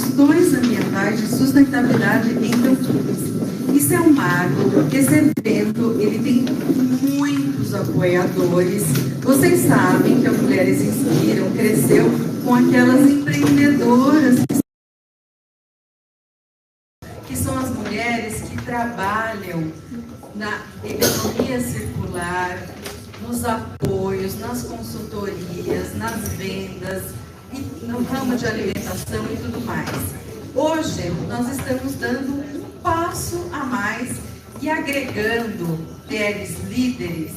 questões ambientais de sustentabilidade em Campinas. Isso é um marco. Esse evento ele tem muitos apoiadores. Vocês sabem que a Mulheres Inspiram cresceu com aquelas empreendedoras que são as mulheres que trabalham na economia circular, nos apoios, nas consultorias, nas vendas, e no ramo de alimentação e tudo mais. Hoje, nós estamos dando um passo a mais e agregando mulheres líderes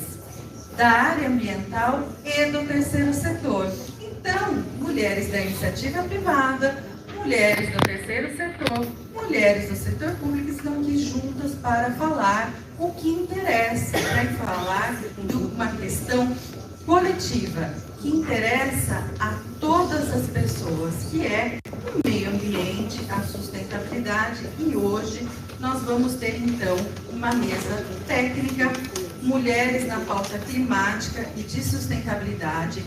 da área ambiental e do terceiro setor. Então, mulheres da iniciativa privada, mulheres do terceiro setor, mulheres do setor público estão aqui juntas para falar o que interessa, para falar de uma questão coletiva, que interessa a todas as pessoas, que é o meio ambiente, a sustentabilidade. E hoje nós vamos ter então uma mesa técnica, mulheres na pauta climática e de sustentabilidade.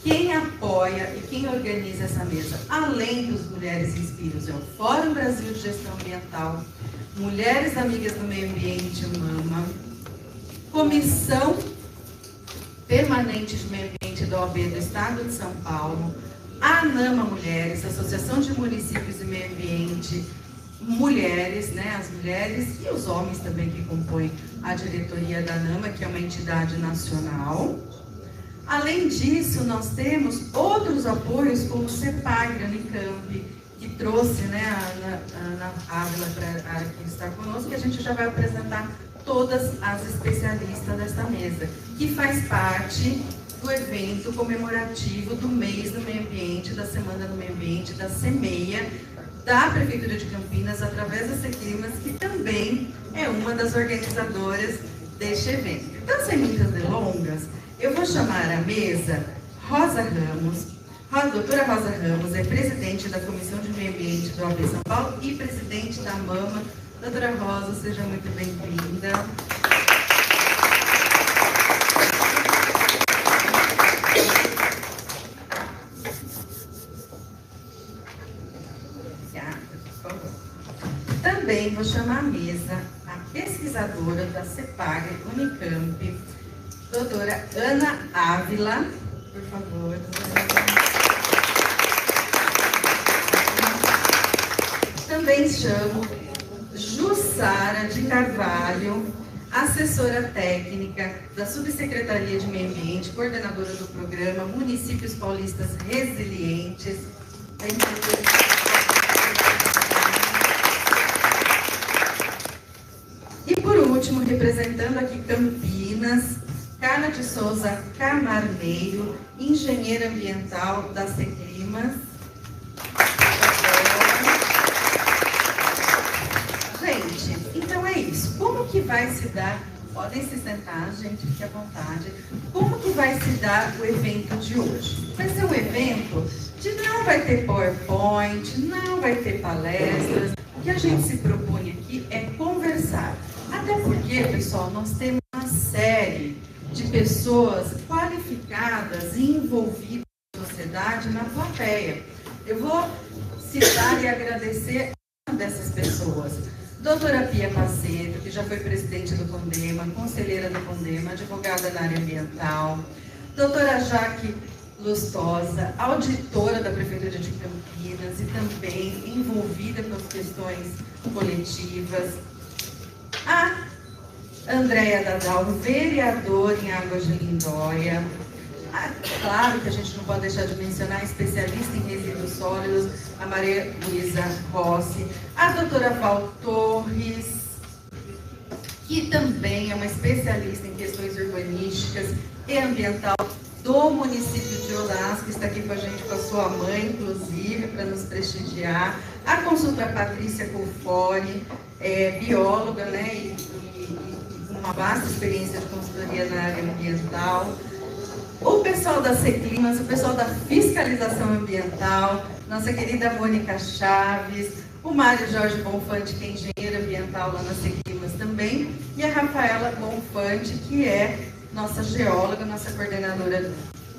Quem apoia e quem organiza essa mesa, além dos Mulheres Inspiram, é o Fórum Brasil de Gestão Ambiental, Mulheres Amigas do Meio Ambiente, MAMA, Comissão Permanente de Meio Ambiente da OAB do Estado de São Paulo, a ANAMA Mulheres, Associação de Municípios e Meio Ambiente, mulheres, né, as mulheres e os homens também que compõem a diretoria da ANAMA, que é uma entidade nacional. Além disso, nós temos outros apoios, como o CEPAG, a Unicamp, que trouxe, né, a Ana Ávila para a área que está conosco, que a gente já vai apresentar todas as especialistas desta mesa, que faz parte do evento comemorativo do mês do meio ambiente, da Semana do Meio Ambiente, da CEMEIA, da Prefeitura de Campinas, através da CEClimas, que também é uma das organizadoras deste evento. Então, sem muitas delongas, eu vou chamar à mesa Rosa Ramos. A doutora Rosa Ramos é presidente da Comissão de Meio Ambiente do OAB São Paulo e presidente da MAMA. Doutora Rosa, seja muito bem-vinda. Obrigada, por favor. Também vou chamar à mesa a pesquisadora da CEPAG Unicamp, doutora Ana Ávila, por favor. Também chamo Jussara de Carvalho, assessora técnica da Subsecretaria de Meio Ambiente, coordenadora do programa Municípios Paulistas Resilientes. E por último, representando aqui Campinas, Carla de Souza Camarneiro, engenheira ambiental da CEClimas. Gente, então é isso. Como que vai se dar, podem se sentar, gente, fique à vontade. Como que vai se dar o evento de hoje? Vai ser um evento que não vai ter PowerPoint, não vai ter palestras. O que a gente se propõe aqui é conversar. Até porque, pessoal, nós temos uma série de pessoas qualificadas e envolvidas na sociedade, na plateia. Eu vou citar e agradecer a uma dessas pessoas. Doutora Pia Macedo, que já foi presidente do CONDEMA, conselheira do CONDEMA, advogada na área ambiental. Doutora Jaque Lustosa, auditora da Prefeitura de Campinas e também envolvida com as questões coletivas. A Andréia Dadal, vereadora em Águas de Lindóia. Claro que a gente não pode deixar de mencionar a especialista em resíduos sólidos, a Maria Luísa Rossi. A doutora Val Torres, que também é uma especialista em questões urbanísticas e ambiental do município de Osasco, que está aqui com a gente, com a sua mãe, inclusive, para nos prestigiar. A consultora Patrícia Colfori, bióloga, né, e uma vasta experiência de consultoria na área ambiental. O pessoal da CEClimas, o pessoal da fiscalização ambiental, nossa querida Mônica Chaves, o Mário Jorge Bonfante, que é engenheiro ambiental lá na CEClimas também, e a Rafaela Bonfante, que é nossa geóloga, nossa coordenadora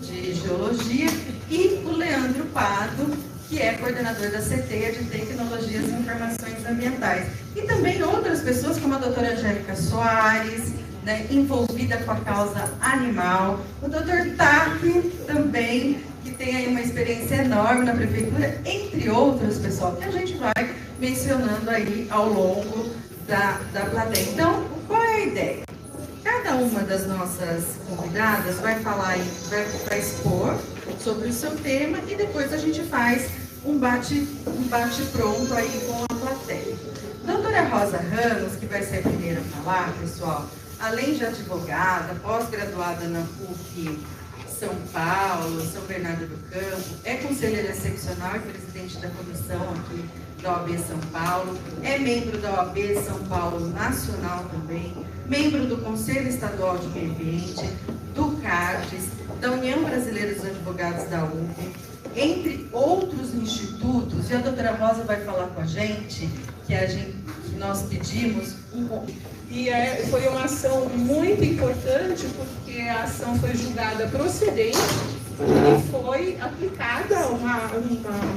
de geologia, e o Leandro Pado, que é coordenador da CTEA de Tecnologias e Informações Ambientais. E também outras pessoas, como a doutora Angélica Soares, né, envolvida com a causa animal, o doutor Taque também, que tem aí uma experiência enorme na prefeitura, entre outros, pessoal, que a gente vai mencionando aí ao longo da plateia. Então, qual é a ideia? Cada uma das nossas convidadas vai falar aí, vai expor sobre o seu tema e depois a gente faz um bate-pronto aí com a plateia. Doutora Rosa Ramos, que vai ser a primeira a falar, pessoal, além de advogada, pós-graduada na PUC São Paulo, São Bernardo do Campo, é conselheira seccional e presidente da comissão aqui da OAB São Paulo, é membro da OAB São Paulo Nacional também, membro do Conselho Estadual de Meio Ambiente, do CARDES, da União Brasileira dos Advogados da UB, entre outros institutos, e a doutora Rosa vai falar com a gente, que nós pedimos E foi uma ação muito importante, porque a ação foi julgada procedente e foi aplicada uma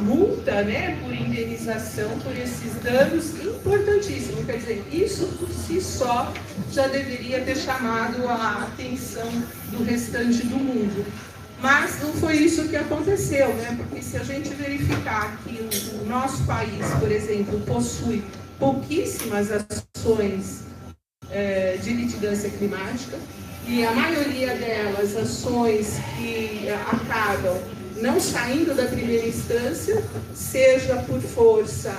multa, né, por indenização por esses danos importantíssimos. Quer dizer, isso por si só já deveria ter chamado a atenção do restante do mundo. Mas não foi isso que aconteceu, né? Porque se a gente verificar que o nosso país, por exemplo, possui pouquíssimas ações de litigância climática, e a maioria delas ações que acabam não saindo da primeira instância, seja por força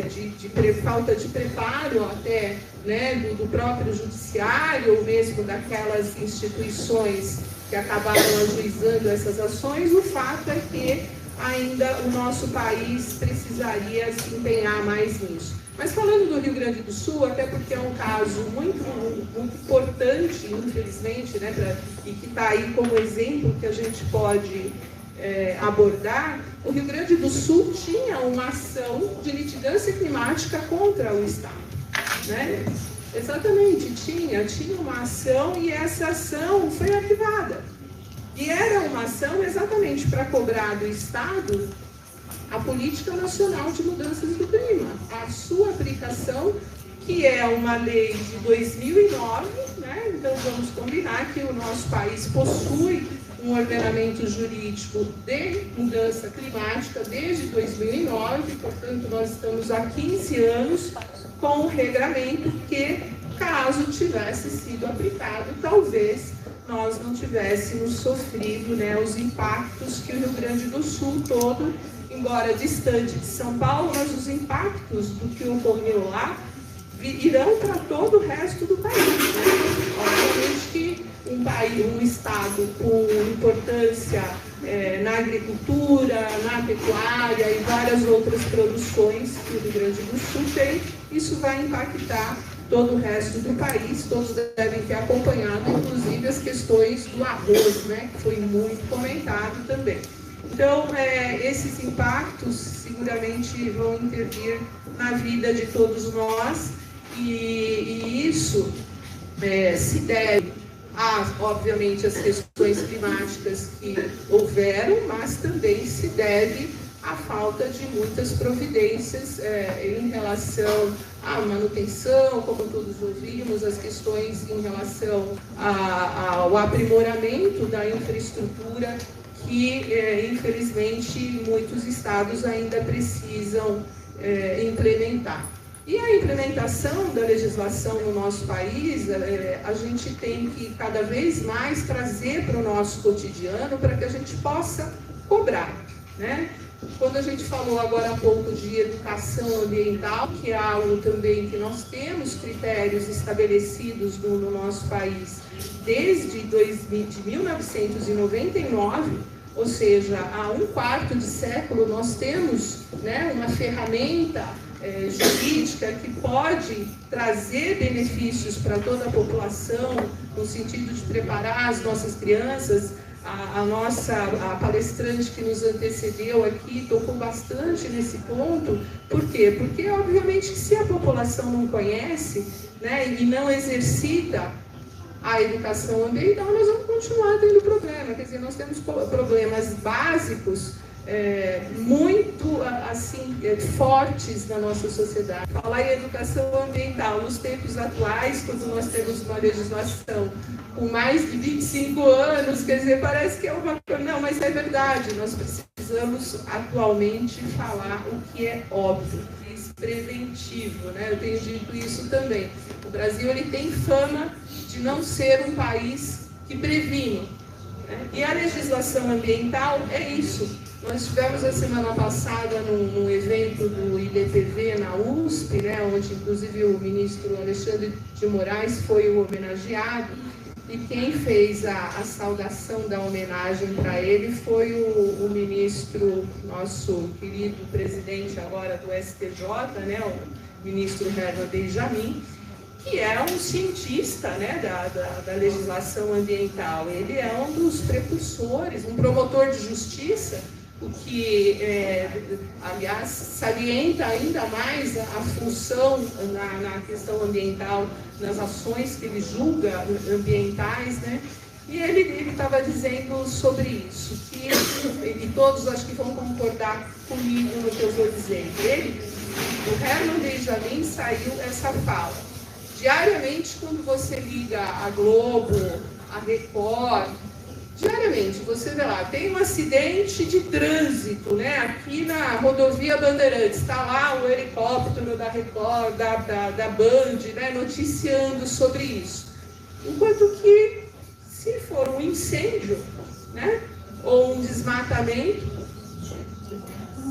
de falta de preparo até, né, do próprio judiciário, ou mesmo daquelas instituições que acabaram ajuizando essas ações. O fato é que ainda o nosso país precisaria se empenhar mais nisso. Mas falando do Rio Grande do Sul, até porque é um caso muito importante, infelizmente, né, e que está aí como exemplo que a gente pode abordar, o Rio Grande do Sul tinha uma ação de litigância climática contra o Estado, né? Exatamente, tinha uma ação, e essa ação foi arquivada. E era uma ação exatamente para cobrar do Estado a Política Nacional de Mudanças do Clima, a sua aplicação, que é uma lei de 2009, né? Então vamos combinar que o nosso país possui um ordenamento jurídico de mudança climática desde 2009, portanto nós estamos há 15 anos com um regramento que, caso tivesse sido aplicado, talvez nós não tivéssemos sofrido, né, os impactos que o Rio Grande do Sul todo, embora distante de São Paulo, mas os impactos do que ocorreu lá irão para todo o resto do país, né? Obviamente que um estado com importância na agricultura, na pecuária e várias outras produções que o Rio Grande do Sul tem, isso vai impactar todo o resto do país. Todos devem ter acompanhado, inclusive, as questões do arroz, né, que foi muito comentado também. Então, esses impactos seguramente vão intervir na vida de todos nós, e isso se deve obviamente, às questões climáticas que houveram, mas também se deve à falta de muitas providências em relação à manutenção, como todos ouvimos, as questões em relação ao aprimoramento da infraestrutura, que, infelizmente, muitos estados ainda precisam implementar. E a implementação da legislação no nosso país, a gente tem que cada vez mais trazer para o nosso cotidiano, para que a gente possa cobrar, né? Quando a gente falou agora há pouco de educação ambiental, que é algo também que nós temos critérios estabelecidos no nosso país desde 1999, ou seja, há um quarto de século nós temos, né, uma ferramenta jurídica que pode trazer benefícios para toda a população, no sentido de preparar as nossas crianças. A palestrante que nos antecedeu aqui tocou bastante nesse ponto. Por quê? Porque, obviamente, que se a população não conhece, né, e não exercita a educação ambiental, nós vamos continuar tendo problema. Quer dizer, nós temos problemas básicos muito assim, fortes na nossa sociedade. Falar em educação ambiental nos tempos atuais, quando nós temos uma legislação com mais de 25 anos, quer dizer, parece que é uma coisa... Não, mas é verdade, nós precisamos atualmente falar o que é óbvio, preventivo, né? Eu tenho dito isso também. O Brasil ele tem fama de não ser um país que previne, né? E a legislação ambiental é isso. Nós tivemos a semana passada num evento do IDPV na USP, né, onde inclusive o ministro Alexandre de Moraes foi o homenageado, e quem fez a saudação da homenagem para ele foi o ministro, nosso querido presidente agora do STJ, né, o ministro Herman Benjamin, que é um cientista, né, da legislação ambiental. Ele é um dos precursores, um promotor de justiça, o que, aliás, salienta ainda mais a função na questão ambiental, nas ações que ele julga ambientais, né? E ele estava dizendo sobre isso, que e todos acho que vão concordar comigo no que eu vou dizer. O Herman Benjamin saiu essa fala. Diariamente, quando você liga a Globo, a Record, diariamente, você vê lá, tem um acidente de trânsito, né? Aqui na rodovia Bandeirantes, está lá o helicóptero da Record, da Band, né? Noticiando sobre isso. Enquanto que, se for um incêndio, né? Ou um desmatamento,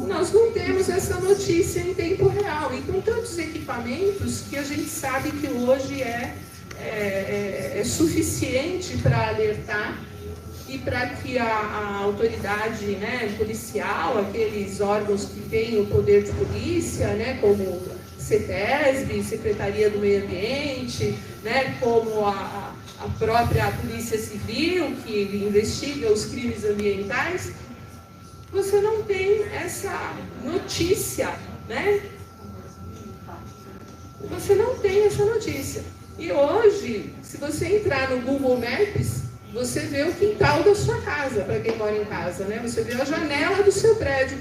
nós não temos essa notícia em tempo real. E com tantos equipamentos que a gente sabe que hoje é suficiente para alertar e para que a autoridade, né, policial, aqueles órgãos que têm o poder de polícia, né, como CETESB, Secretaria do Meio Ambiente, né, como a própria Polícia Civil, que investiga os crimes ambientais, você não tem essa notícia, né? Você não tem essa notícia. E hoje, se você entrar no Google Maps, você vê o quintal da sua casa, para quem mora em casa, né? Você vê a janela do seu prédio.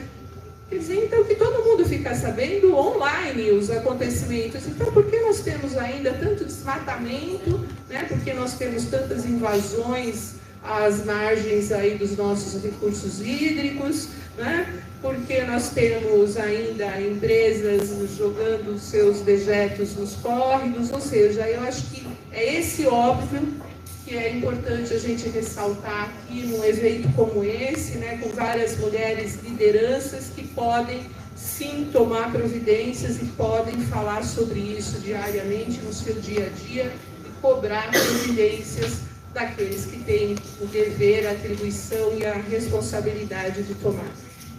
Quer dizer, então, que todo mundo fica sabendo online os acontecimentos. Então, por que nós temos ainda tanto desmatamento, né? Por que nós temos tantas invasões às margens aí dos nossos recursos hídricos, né? Porque nós temos ainda empresas jogando seus dejetos nos córregos, ou seja, eu acho que é esse óbvio que é importante a gente ressaltar aqui num evento como esse, né, com várias mulheres lideranças que podem sim tomar providências e podem falar sobre isso diariamente no seu dia a dia e cobrar providências daqueles que têm o dever, a atribuição e a responsabilidade de tomar.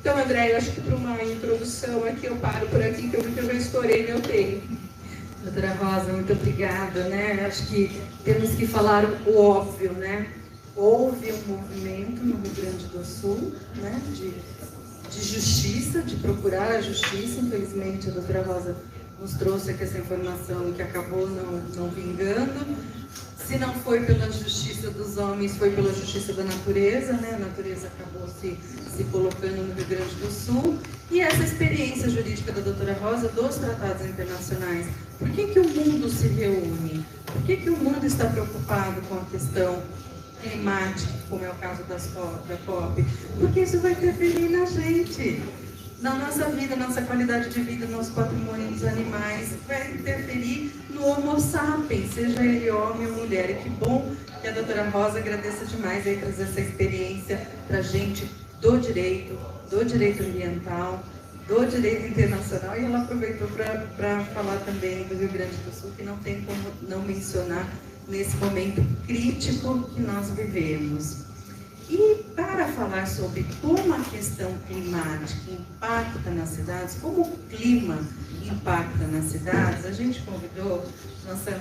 Então, André, eu acho que para uma introdução aqui, eu paro por aqui, que eu já estourei meu tempo. Doutora Rosa, muito obrigada, né? Acho que temos que falar o óbvio, né? Houve um movimento no Rio Grande do Sul, né? De justiça, de procurar a justiça. Infelizmente, a doutora Rosa nos trouxe aqui essa informação que acabou não vingando. Se não foi pela justiça dos homens, foi pela justiça da natureza, né? A natureza acabou se colocando no Rio Grande do Sul. E essa experiência jurídica da doutora Rosa dos tratados internacionais. Por que o mundo se reúne? Por que o mundo está preocupado com a questão climática, como é o caso da COP? Porque isso vai interferir na gente, na nossa vida, nossa qualidade de vida, nosso patrimônio dos animais, vai interferir no Homo sapiens, seja ele homem ou mulher. E que bom que a doutora Rosa agradeça demais aí trazer essa experiência para a gente do direito ambiental, do direito internacional, e ela aproveitou para falar também do Rio Grande do Sul, que não tem como não mencionar nesse momento crítico que nós vivemos. E para falar sobre como a questão climática impacta nas cidades, como o clima impacta nas cidades, a gente convidou nossa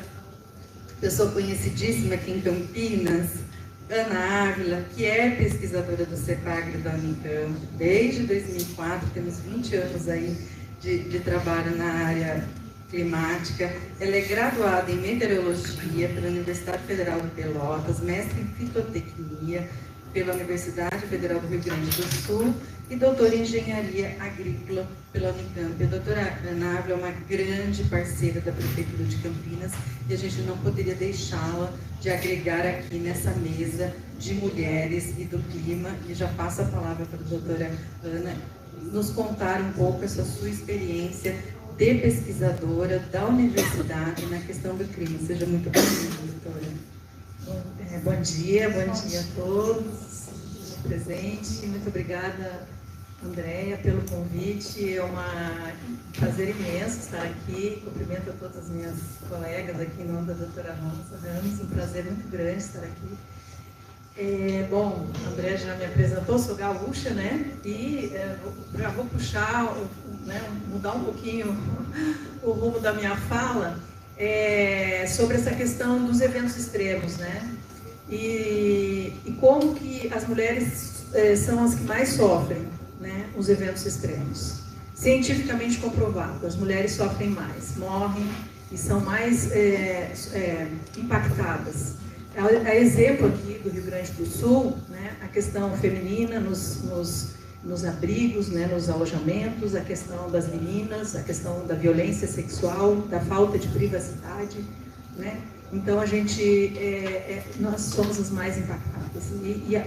pessoa conhecidíssima aqui em Campinas, Ana Ávila, que é pesquisadora do CEPAGRE da Unicamp. Desde 2004, temos 20 anos aí de trabalho na área climática. Ela é graduada em meteorologia pela Universidade Federal de Pelotas, mestre em fitotecnia pela Universidade Federal do Rio Grande do Sul e doutora em Engenharia Agrícola pela Unicamp. A doutora Ana Ávila é uma grande parceira da Prefeitura de Campinas e a gente não poderia deixá-la de agregar aqui nessa mesa de mulheres e do clima. E já passo a palavra para a doutora Ana nos contar um pouco essa sua experiência de pesquisadora da universidade na questão do clima. Seja muito bem-vinda, doutora. Bom dia a todos presentes. Muito obrigada, Andréia, pelo convite. É um prazer imenso estar aqui. Cumprimento a todas as minhas colegas aqui em nome da doutora Rosa Ramos. Um prazer muito grande estar aqui. Bom, a Andréia já me apresentou, sou gaúcha, né? E já vou puxar, né, mudar um pouquinho o rumo da minha fala sobre essa questão dos eventos extremos, né? E como que as mulheres são as que mais sofrem, né, os eventos extremos. Cientificamente comprovado, as mulheres sofrem mais, morrem e são mais impactadas. A exemplo aqui do Rio Grande do Sul, né, a questão feminina nos abrigos, né, nos alojamentos, a questão das meninas, a questão da violência sexual, da falta de privacidade, né? Então nós somos as mais impactadas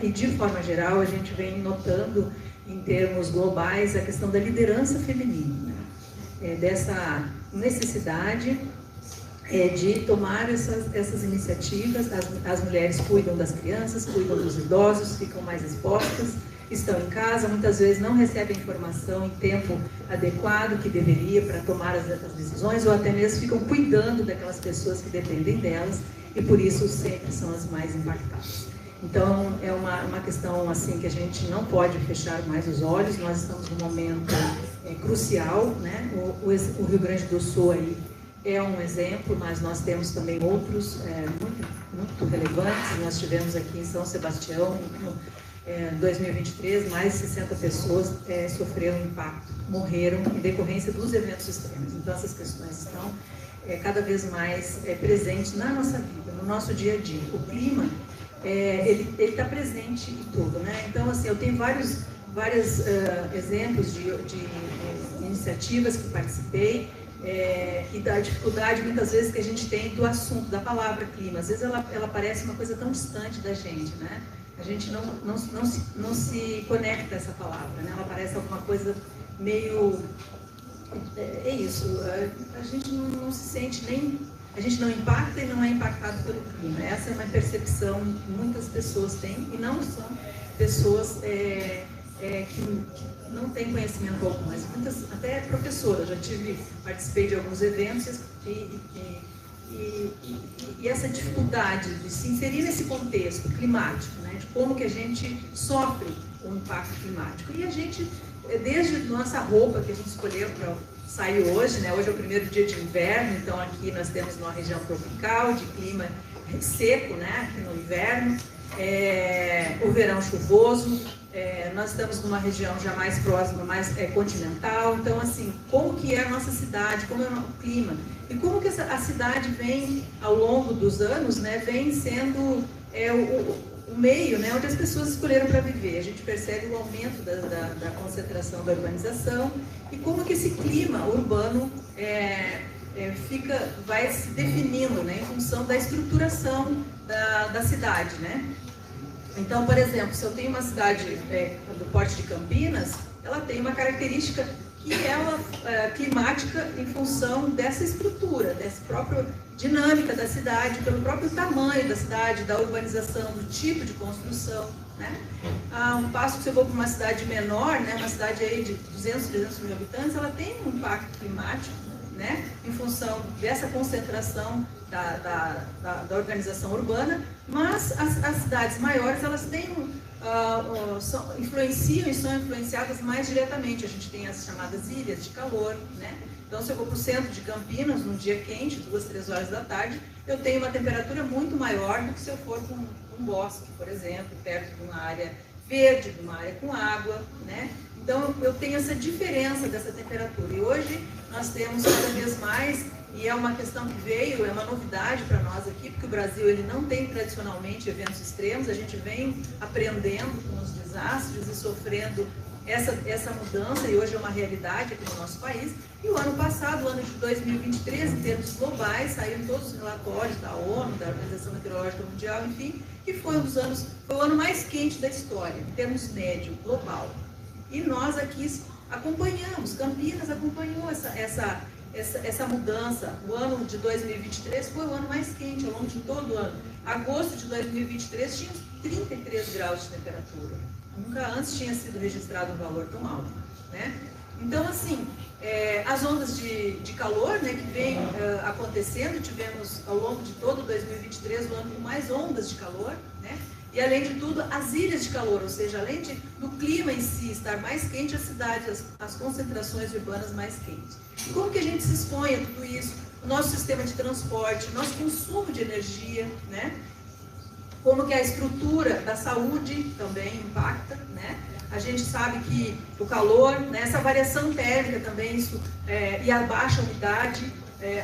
e de forma geral a gente vem notando em termos globais a questão da liderança feminina, né? Dessa necessidade de tomar essas iniciativas. As mulheres cuidam das crianças, cuidam dos idosos, ficam mais expostas, estão em casa, muitas vezes não recebem informação em tempo adequado que deveria para tomar as decisões, ou até mesmo ficam cuidando daquelas pessoas que dependem delas e por isso sempre são as mais impactadas. Então é uma questão assim que a gente não pode fechar mais os olhos. Nós estamos num momento crucial, né? O Rio Grande do Sul aí é um exemplo, mas nós temos também outros muito relevantes. Nós tivemos aqui em São Sebastião, em 2023, mais de 60 pessoas sofreram impacto, morreram em decorrência dos eventos extremos. Então, essas questões estão cada vez mais presentes na nossa vida, no nosso dia a dia. O clima, ele está presente em tudo, né? Então, assim, eu tenho vários exemplos de iniciativas que participei, e da dificuldade, muitas vezes, que a gente tem do assunto, da palavra clima. Às vezes ela parece uma coisa tão distante da gente, né? A gente não se conecta a essa palavra, né? Ela parece alguma coisa meio... isso, a gente não se sente nem... A gente não impacta e não é impactado pelo clima. Essa é uma percepção que muitas pessoas têm, e não são pessoas que não têm conhecimento algum, mas muitas, até professoras. Participei de alguns eventos e essa dificuldade de se inserir nesse contexto climático, né, de como que a gente sofre o impacto climático. E a gente, desde nossa roupa que a gente escolheu para sair hoje, né, hoje é o primeiro dia de inverno, então aqui nós temos uma região tropical, de clima seco, né, aqui no inverno, o verão chuvoso, nós estamos numa região já mais próxima, mais continental. Então, assim, como que é a nossa cidade, como é o clima, e como que a cidade vem, ao longo dos anos, né, vem sendo o meio, né, onde as pessoas escolheram para viver. A gente percebe o aumento da concentração da urbanização e como que esse clima urbano vai se definindo, né, em função da estruturação da cidade, né? Então, por exemplo, se eu tenho uma cidade do porte de Campinas, ela tem uma característica que climática em função dessa estrutura, dessa própria dinâmica da cidade, pelo próprio tamanho da cidade, da urbanização, do tipo de construção, né? Um passo que se eu vou para uma cidade menor, né, uma cidade aí de 200, 300 mil habitantes, ela tem um impacto climático, né, em função dessa concentração da organização urbana, mas as cidades maiores, elas têm influenciam e são influenciadas mais diretamente. A gente tem as chamadas ilhas de calor, né? Então, se eu vou para o centro de Campinas, num dia quente, 2, 3 horas da tarde, eu tenho uma temperatura muito maior do que se eu for para um bosque, por exemplo, perto de uma área verde, de uma área com água, né? Então, eu tenho essa diferença dessa temperatura. E hoje nós temos cada vez mais, e é uma questão que veio, é uma novidade para nós aqui, porque o Brasil ele não tem tradicionalmente eventos extremos. A gente vem aprendendo com os desastres e sofrendo essa mudança, e hoje é uma realidade aqui no nosso país. E o ano passado, o ano de 2023, em termos globais, saíram todos os relatórios da ONU, da Organização Meteorológica Mundial, enfim, que foi o ano mais quente da história, em termos médio, global. E nós aqui acompanhamos, Campinas acompanhou essa mudança. O ano de 2023 foi o ano mais quente ao longo de todo o ano. Agosto de 2023 tinha 33 graus de temperatura. Nunca antes tinha sido registrado um valor tão alto, né? Então, assim, as ondas de calor, né, que vem acontecendo, tivemos ao longo de todo 2023 o ano com mais ondas de calor, né? E, além de tudo, as ilhas de calor, ou seja, além do clima em si estar mais quente, as cidades, as concentrações urbanas mais quentes. E como que a gente se expõe a tudo isso? O nosso sistema de transporte, nosso consumo de energia, né? Como que a estrutura da saúde também impacta, né? A gente sabe que o calor, né, essa variação térmica também, e a baixa umidade,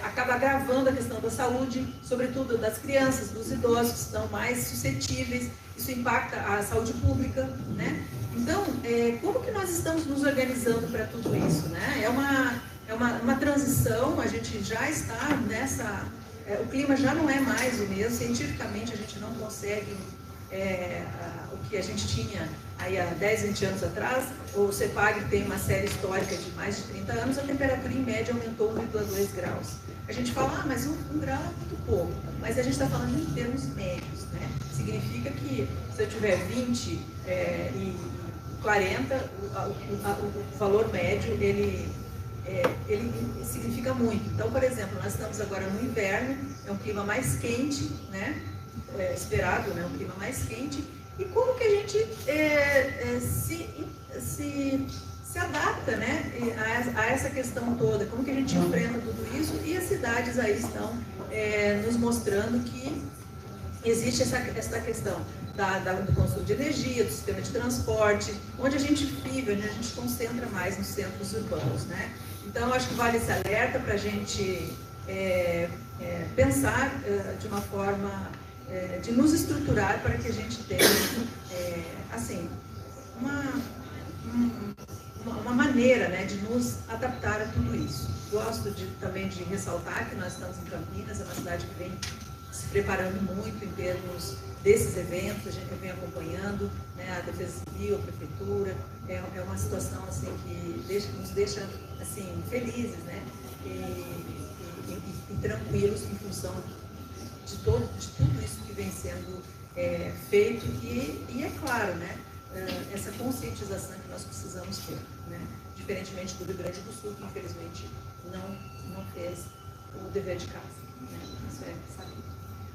acaba agravando a questão da saúde, sobretudo das crianças, dos idosos, que estão mais suscetíveis. Isso impacta a saúde pública, né? Então, como que nós estamos nos organizando para tudo isso, né? É uma transição, a gente já está nessa... o clima já não é mais o mesmo, cientificamente a gente não consegue o que a gente tinha aí há 10, 20 anos atrás. O CEPAG tem uma série histórica de mais de 30 anos, a temperatura em média aumentou 1,2 graus. A gente fala, mas um grau é muito pouco, mas a gente está falando em termos médios, né? Significa que se eu tiver 20 e 40, o valor médio, ele significa muito. Então, por exemplo, nós estamos agora no inverno, é um clima mais quente, né? Esperado, né? Um clima mais quente. E como que a gente se adapta, né, a essa questão toda? Como que a gente enfrenta tudo isso? E as cidades aí estão nos mostrando que existe essa questão do consumo de energia, do sistema de transporte, onde a gente vive, onde a gente concentra mais nos centros urbanos, né? Então, eu acho que vale esse alerta para a gente pensar de uma forma de nos estruturar para que a gente tenha, assim, uma maneira, né, de nos adaptar a tudo isso. Gosto também de ressaltar que nós estamos em Campinas, é uma cidade que vem se preparando muito em termos desses eventos, a gente vem acompanhando, né, a Defesa Civil, a Prefeitura. É uma situação assim, que nos deixa assim, felizes, né, e tranquilos em função de tudo isso que vem sendo feito. E é claro, né, essa conscientização que nós precisamos ter, né, diferentemente do Rio Grande do Sul, que infelizmente não fez o dever de casa, né? Isso sabe?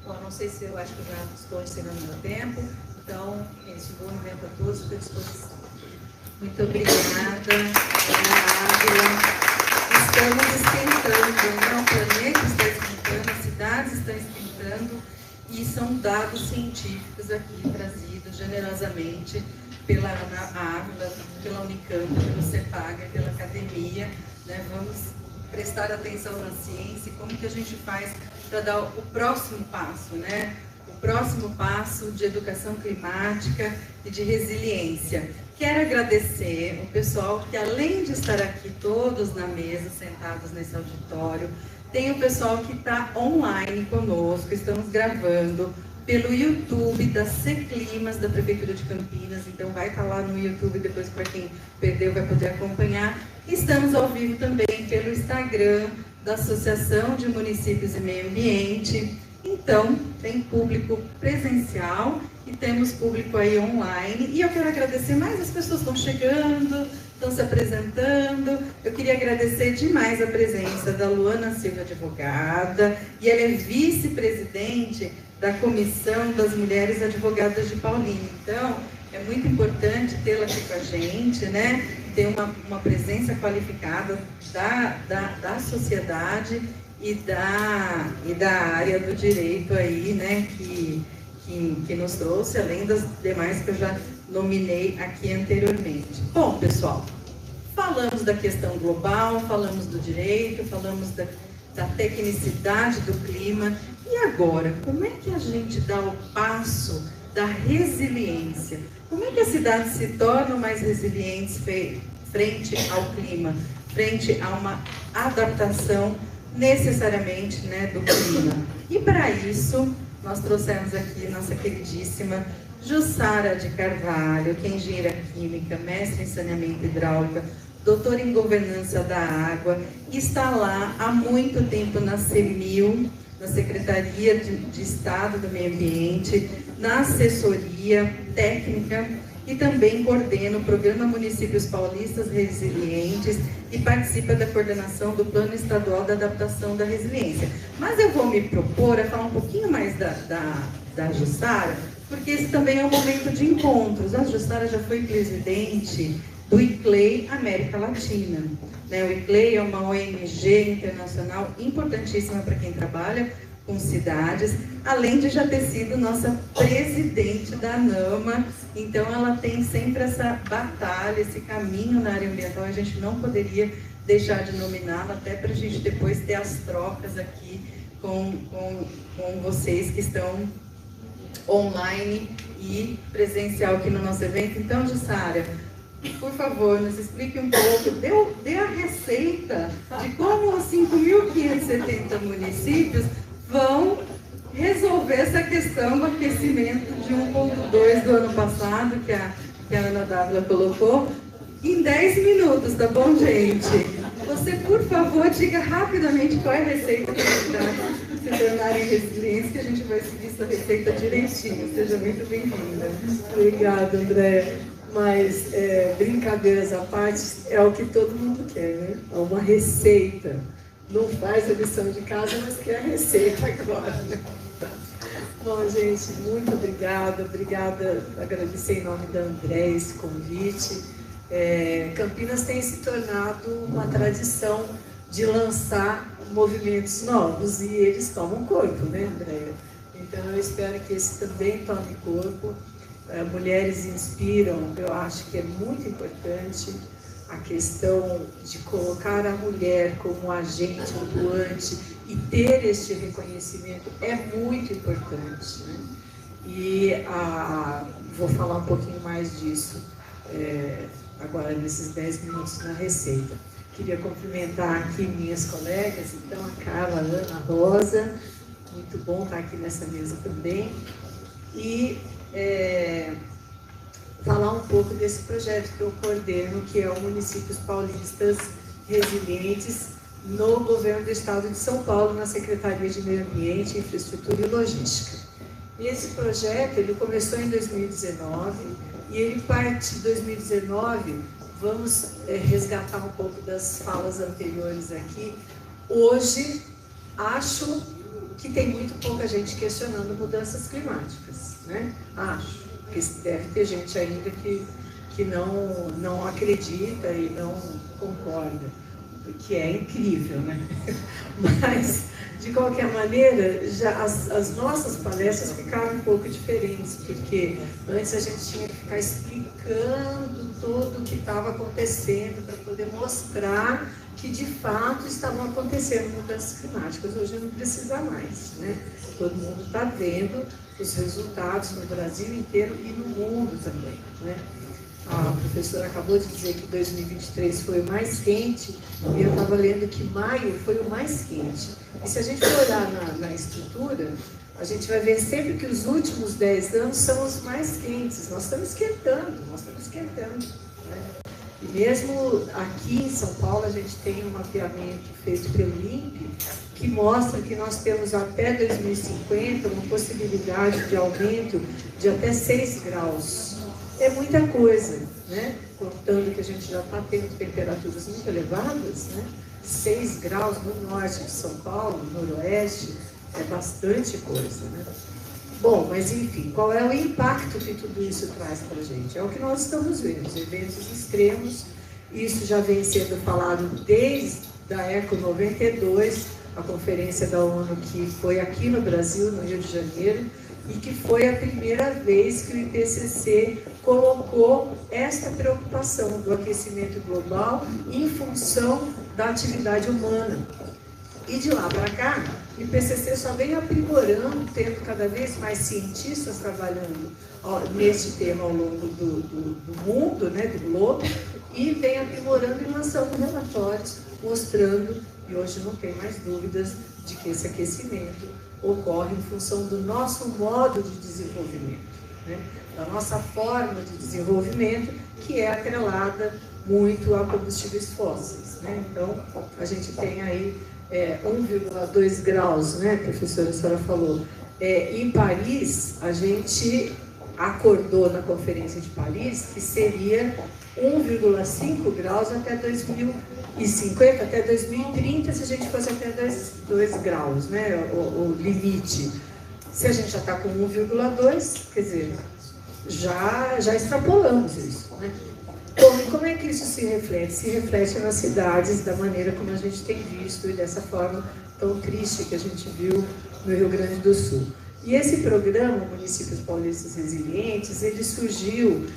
Bom, não sei se eu acho que eu já estou encerrando meu tempo, então, bom evento a todos, estou à disposição. Muito obrigada, Ávila. Estamos esquentando, né? O planeta está esquentando, as cidades estão esquentando, e são dados científicos aqui trazidos generosamente pela Ávila, pela Unicamp, pelo CEPAG, pela academia, né? Vamos prestar atenção na ciência e como que a gente faz para dar o próximo passo, né? O próximo passo de educação climática e de resiliência. Quero agradecer o pessoal que, além de estar aqui todos na mesa, sentados nesse auditório, tem o pessoal que está online conosco. Estamos gravando pelo YouTube da Seclimas, da Prefeitura de Campinas. Então vai estar lá no YouTube, depois para quem perdeu vai poder acompanhar. Estamos ao vivo também pelo Instagram da Associação de Municípios e Meio Ambiente. Então, tem público presencial e temos público aí online. E eu quero agradecer mais, as pessoas estão chegando, estão se apresentando. Eu queria agradecer demais a presença da Luana Silva, advogada, e ela é vice-presidente da Comissão das Mulheres Advogadas de Paulínia. Então, é muito importante tê-la aqui com a gente, né? Ter uma presença qualificada da sociedade e da área do direito aí, né? Que nos trouxe, além das demais que eu já nominei aqui anteriormente. Bom, pessoal, falamos da questão global, falamos do direito, falamos da tecnicidade do clima. E agora, como é que a gente dá o passo da resiliência. Como é que as cidades se tornam mais resilientes frente ao clima, frente a uma adaptação necessariamente, né, do clima? E para isso, nós trouxemos aqui nossa queridíssima Jussara de Carvalho, que é engenheira química, mestre em saneamento hidráulica, doutora em governança da água, está lá há muito tempo na CEMIL, na Secretaria de Estado do Meio Ambiente, na assessoria técnica, e também coordena o Programa Municípios Paulistas Resilientes e participa da coordenação do Plano Estadual da Adaptação da Resiliência. Mas eu vou me propor a falar um pouquinho mais da Jussara, porque esse também é um momento de encontros. A Jussara já foi presidente do ICLEI América Latina. Né? O ICLEI é uma ONG internacional importantíssima para quem trabalha com cidades, além de já ter sido nossa presidente da ANAMA. Então ela tem sempre essa batalha, esse caminho na área ambiental, a gente não poderia deixar de nominá-la, até para a gente depois ter as trocas aqui com vocês que estão online e presencial aqui no nosso evento. Então, Jussara, por favor, nos explique um pouco, dê a receita de como os 5.570 municípios vão resolver essa questão do aquecimento de 1,2 do ano passado, que a Ana Dávila colocou, em 10 minutos, tá bom, gente? Você, por favor, diga rapidamente qual é a receita para as cidades se tornarem resilientes, que a gente vai seguir essa receita direitinho. Seja muito bem-vinda. Obrigada, André. Mas, brincadeiras à parte, é o que todo mundo quer, né? É uma receita. Não faz a lição de casa, mas quer a receita agora. Bom, gente, muito obrigada. Obrigada, agradecer em nome da André esse convite. Campinas tem se tornado uma tradição de lançar movimentos novos e eles tomam corpo, né, Andréia? Então, eu espero que esse também tome corpo. Mulheres inspiram, eu acho que é muito importante a questão de colocar a mulher como agente atuante e ter este reconhecimento é muito importante, né? E vou falar um pouquinho mais disso agora nesses 10 minutos na receita. Queria cumprimentar aqui minhas colegas, então a Carla, a Ana, a Rosa, muito bom estar aqui nessa mesa também, e falar um pouco desse projeto que eu coordeno, que é o Municípios Paulistas Resilientes, no Governo do Estado de São Paulo, na Secretaria de Meio Ambiente, Infraestrutura e Logística. E esse projeto, ele começou em 2019, e ele parte de 2019, vamos resgatar um pouco das falas anteriores aqui. Hoje, acho que tem muito pouca gente questionando mudanças climáticas, né? Acho. Porque deve ter gente ainda que não acredita e não concorda, o que é incrível, né? Mas, de qualquer maneira, já as nossas palestras ficaram um pouco diferentes, porque antes a gente tinha que ficar explicando tudo o que estava acontecendo para poder mostrar que, de fato, estavam acontecendo mudanças climáticas. Hoje não precisa mais, né? Todo mundo está vendo os resultados no Brasil inteiro e no mundo também, né? A professora acabou de dizer que 2023 foi o mais quente, e eu estava lendo que maio foi o mais quente. E se a gente for olhar na estrutura, a gente vai ver sempre que os últimos 10 anos são os mais quentes. Nós estamos esquentando, né? E mesmo aqui em São Paulo, a gente tem um mapeamento feito pelo INPE, que mostra que nós temos até 2050 uma possibilidade de aumento de até 6 graus. É muita coisa, né? Contando que a gente já está tendo temperaturas muito elevadas, né? 6 graus no norte de São Paulo, no noroeste, é bastante coisa, né? Bom, mas enfim, qual é o impacto que tudo isso traz para a gente? É o que nós estamos vendo, os eventos extremos. Isso já vem sendo falado desde a Eco 92, a conferência da ONU que foi aqui no Brasil, no Rio de Janeiro, e que foi a primeira vez que o IPCC colocou esta preocupação do aquecimento global em função da atividade humana. E de lá para cá, o IPCC só vem aprimorando, tendo cada vez mais cientistas trabalhando nesse tema ao longo do mundo, né, do globo, e vem aprimorando e lançando relatórios mostrando, e hoje não tem mais dúvidas, de que esse aquecimento ocorre em função do nosso modo de desenvolvimento, né, da nossa forma de desenvolvimento, que é atrelada muito a combustíveis fósseis, né? Então, a gente tem aí 1,2 graus, né, professora, a senhora falou. Em Paris, a gente acordou na Conferência de Paris que seria 1,5 graus até 2050, até 2030, se a gente fosse até 2 graus, né, o limite. Se a gente já está com 1,2, quer dizer, já extrapolamos isso, né? Como é que isso se reflete? Se reflete nas cidades da maneira como a gente tem visto e dessa forma tão triste que a gente viu no Rio Grande do Sul. E esse programa, Municípios Paulistas Resilientes, ele surgiu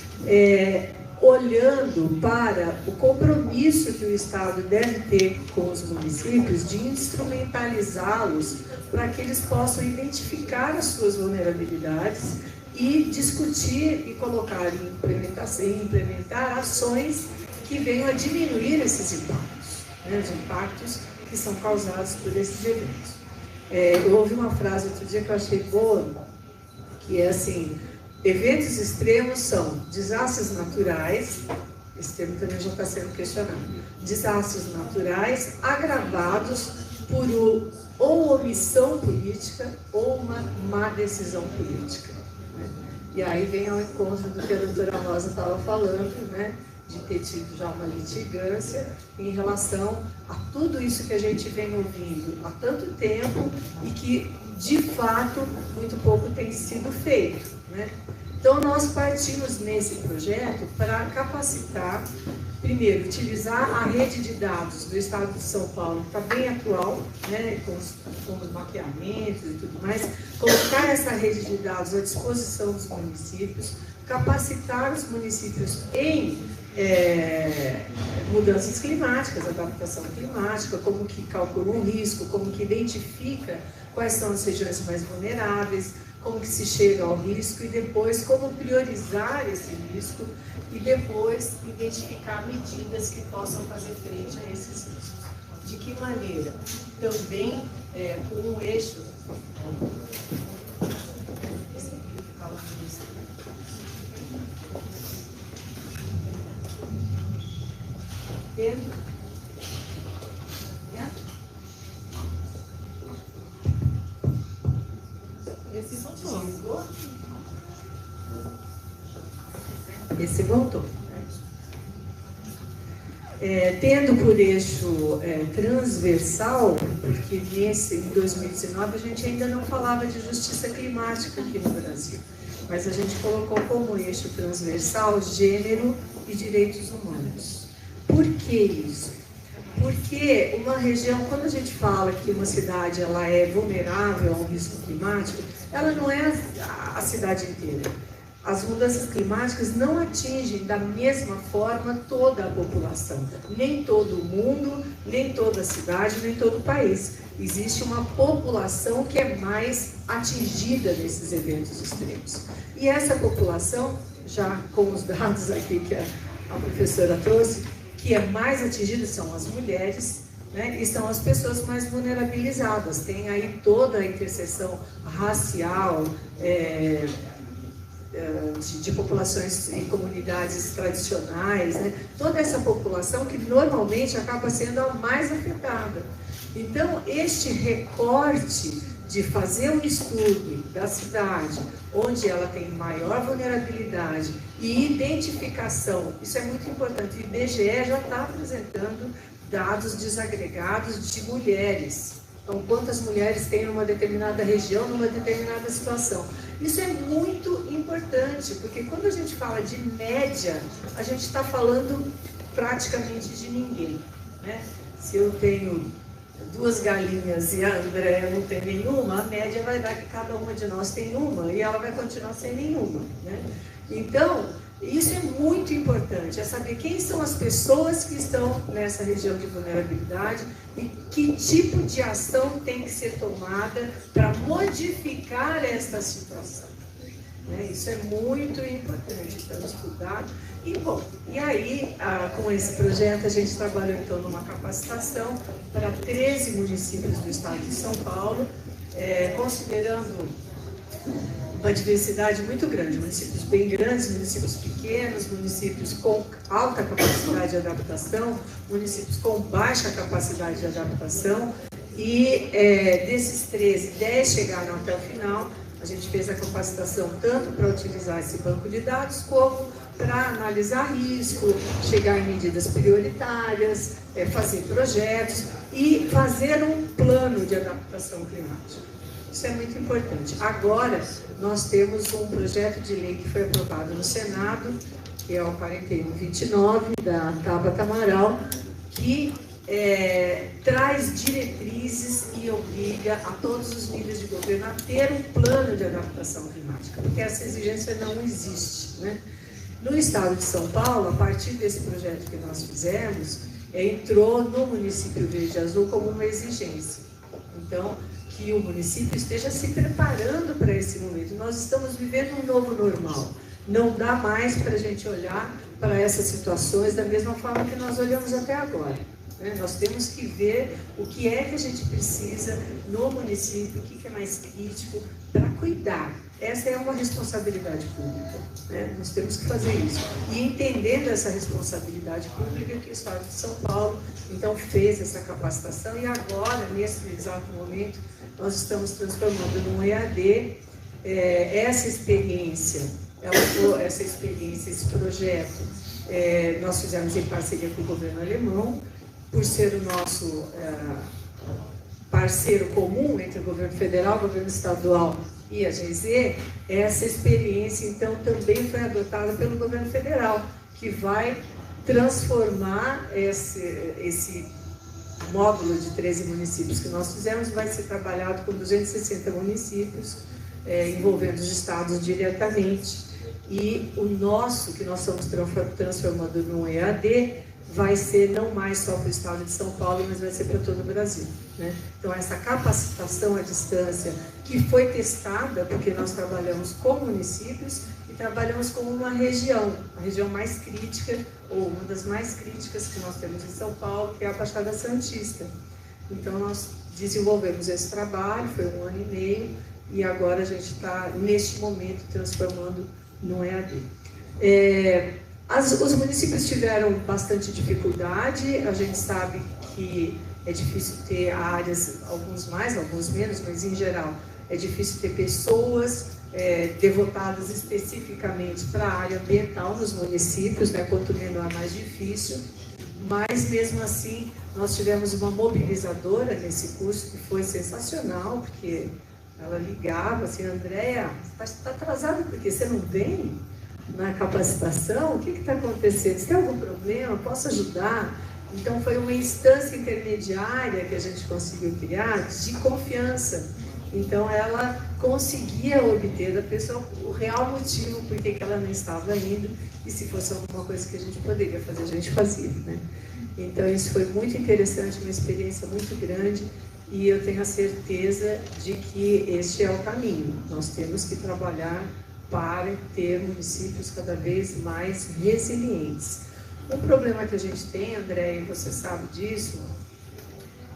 olhando para o compromisso que o Estado deve ter com os municípios de instrumentalizá-los para que eles possam identificar as suas vulnerabilidades e discutir e colocar em implementação, implementar ações que venham a diminuir esses impactos, né, os impactos que são causados por esses eventos. Eu ouvi uma frase outro dia que eu achei boa, que é assim: eventos extremos são desastres naturais, esse termo também já está sendo questionado, desastres naturais agravados por ou omissão política ou uma má decisão política. E aí vem ao encontro do que a doutora Rosa estava falando, né, de ter tido já uma litigância em relação a tudo isso que a gente vem ouvindo há tanto tempo e que, de fato, muito pouco tem sido feito, né? Então, nós partimos nesse projeto para capacitar, primeiro, utilizar a rede de dados do Estado de São Paulo, que está bem atual, né, com os mapeamentos e tudo mais, colocar essa rede de dados à disposição dos municípios, capacitar os municípios em mudanças climáticas, adaptação climática, como que calcula um risco, como que identifica quais são as regiões mais vulneráveis, como que se chega ao risco e depois como priorizar esse risco e depois identificar medidas que possam fazer frente a esses riscos. De que maneira? Também com um eixo. Esse voltou. Tendo por eixo transversal, porque em 2019 a gente ainda não falava de justiça climática aqui no Brasil, mas a gente colocou como eixo transversal gênero e direitos humanos. Por que isso? Porque uma região, quando a gente fala que uma cidade ela é vulnerável a um risco climático, ela não é a cidade inteira. As mudanças climáticas não atingem da mesma forma toda a população, nem todo o mundo, nem toda a cidade, nem todo o país. Existe uma população que é mais atingida nesses eventos extremos. E essa população, já com os dados aqui que a professora trouxe, que é mais atingida são as mulheres, né, e são as pessoas mais vulnerabilizadas. Tem aí toda a interseção racial, de populações e comunidades tradicionais, né? Toda essa população que normalmente acaba sendo a mais afetada. Então, este recorte de fazer um estudo da cidade, onde ela tem maior vulnerabilidade e identificação, isso é muito importante. O IBGE já está apresentando dados desagregados de mulheres. Então, quantas mulheres tem numa determinada região, numa determinada situação. Isso é muito importante, porque quando a gente fala de média, a gente está falando praticamente de ninguém, né? Se eu tenho 2 galinhas e a Andréa não tem nenhuma, a média vai dar que cada uma de nós tem uma e ela vai continuar sem nenhuma, né? Então, Isso é muito importante, é saber quem são as pessoas que estão nessa região de vulnerabilidade e que tipo de ação tem que ser tomada para modificar esta situação. Isso é muito importante para estudar. E aí, com esse projeto, a gente trabalhou então numa capacitação para 13 municípios do estado de São Paulo, considerando uma diversidade muito grande, municípios bem grandes, municípios pequenos, municípios com alta capacidade de adaptação, municípios com baixa capacidade de adaptação, e desses 13, 10 chegaram até o final. A gente fez a capacitação tanto para utilizar esse banco de dados, como para analisar risco, chegar em medidas prioritárias, fazer projetos e fazer um plano de adaptação climática. Isso é muito importante. Agora, nós temos um projeto de lei que foi aprovado no Senado, que é o 4129, da Tabata Amaral, que traz diretrizes e obriga a todos os níveis de governo a ter um plano de adaptação climática, porque essa exigência não existe, né? No estado de São Paulo, a partir desse projeto que nós fizemos, entrou no município Verde Azul como uma exigência. Então, que o município esteja se preparando para esse momento. Nós estamos vivendo um novo normal. Não dá mais para a gente olhar para essas situações da mesma forma que nós olhamos até agora. Nós temos que ver o que é que a gente precisa no município, o que é mais crítico, para cuidar. Essa é uma responsabilidade pública, nós temos que fazer isso. E entendendo essa responsabilidade pública, que o Estado de São Paulo, então, fez essa capacitação, e agora, nesse exato momento, nós estamos transformando num EAD essa experiência, esse projeto, nós fizemos em parceria com o governo alemão, por ser o nosso parceiro comum entre o governo federal, o governo estadual e a GZ, essa experiência, então, também foi adotada pelo governo federal, que vai transformar esse módulo de 13 municípios que nós fizemos, vai ser trabalhado com 260 municípios, envolvendo os estados diretamente. E o nosso, que nós estamos transformando num EAD, vai ser não mais só para o estado de São Paulo, mas vai ser para todo o Brasil, Então, essa capacitação à distância, que foi testada, porque nós trabalhamos com municípios e trabalhamos com uma região, a região mais crítica, ou uma das mais críticas que nós temos em São Paulo, que é a Baixada Santista. Então, nós desenvolvemos esse trabalho, foi 1 ano e meio, e agora a gente está, neste momento, transformando no EAD. Os municípios tiveram bastante dificuldade, a gente sabe que é difícil ter áreas, alguns mais, alguns menos, mas em geral é difícil ter pessoas devotadas especificamente para a área ambiental nos municípios, quanto menor, mais difícil, mas mesmo assim nós tivemos uma mobilizadora nesse curso que foi sensacional, porque ela ligava assim: Andréa, você está atrasada porque você não vem na capacitação? O que está acontecendo? Você tem algum problema? Posso ajudar? Então, foi uma instância intermediária que a gente conseguiu criar de confiança. Então, ela conseguia obter da pessoa o real motivo por que ela não estava indo, e se fosse alguma coisa que a gente poderia fazer, a gente fazia, Então, isso foi muito interessante, uma experiência muito grande, e eu tenho a certeza de que este é o caminho. Nós temos que trabalhar para ter municípios cada vez mais resilientes. O problema que a gente tem, André, e você sabe disso,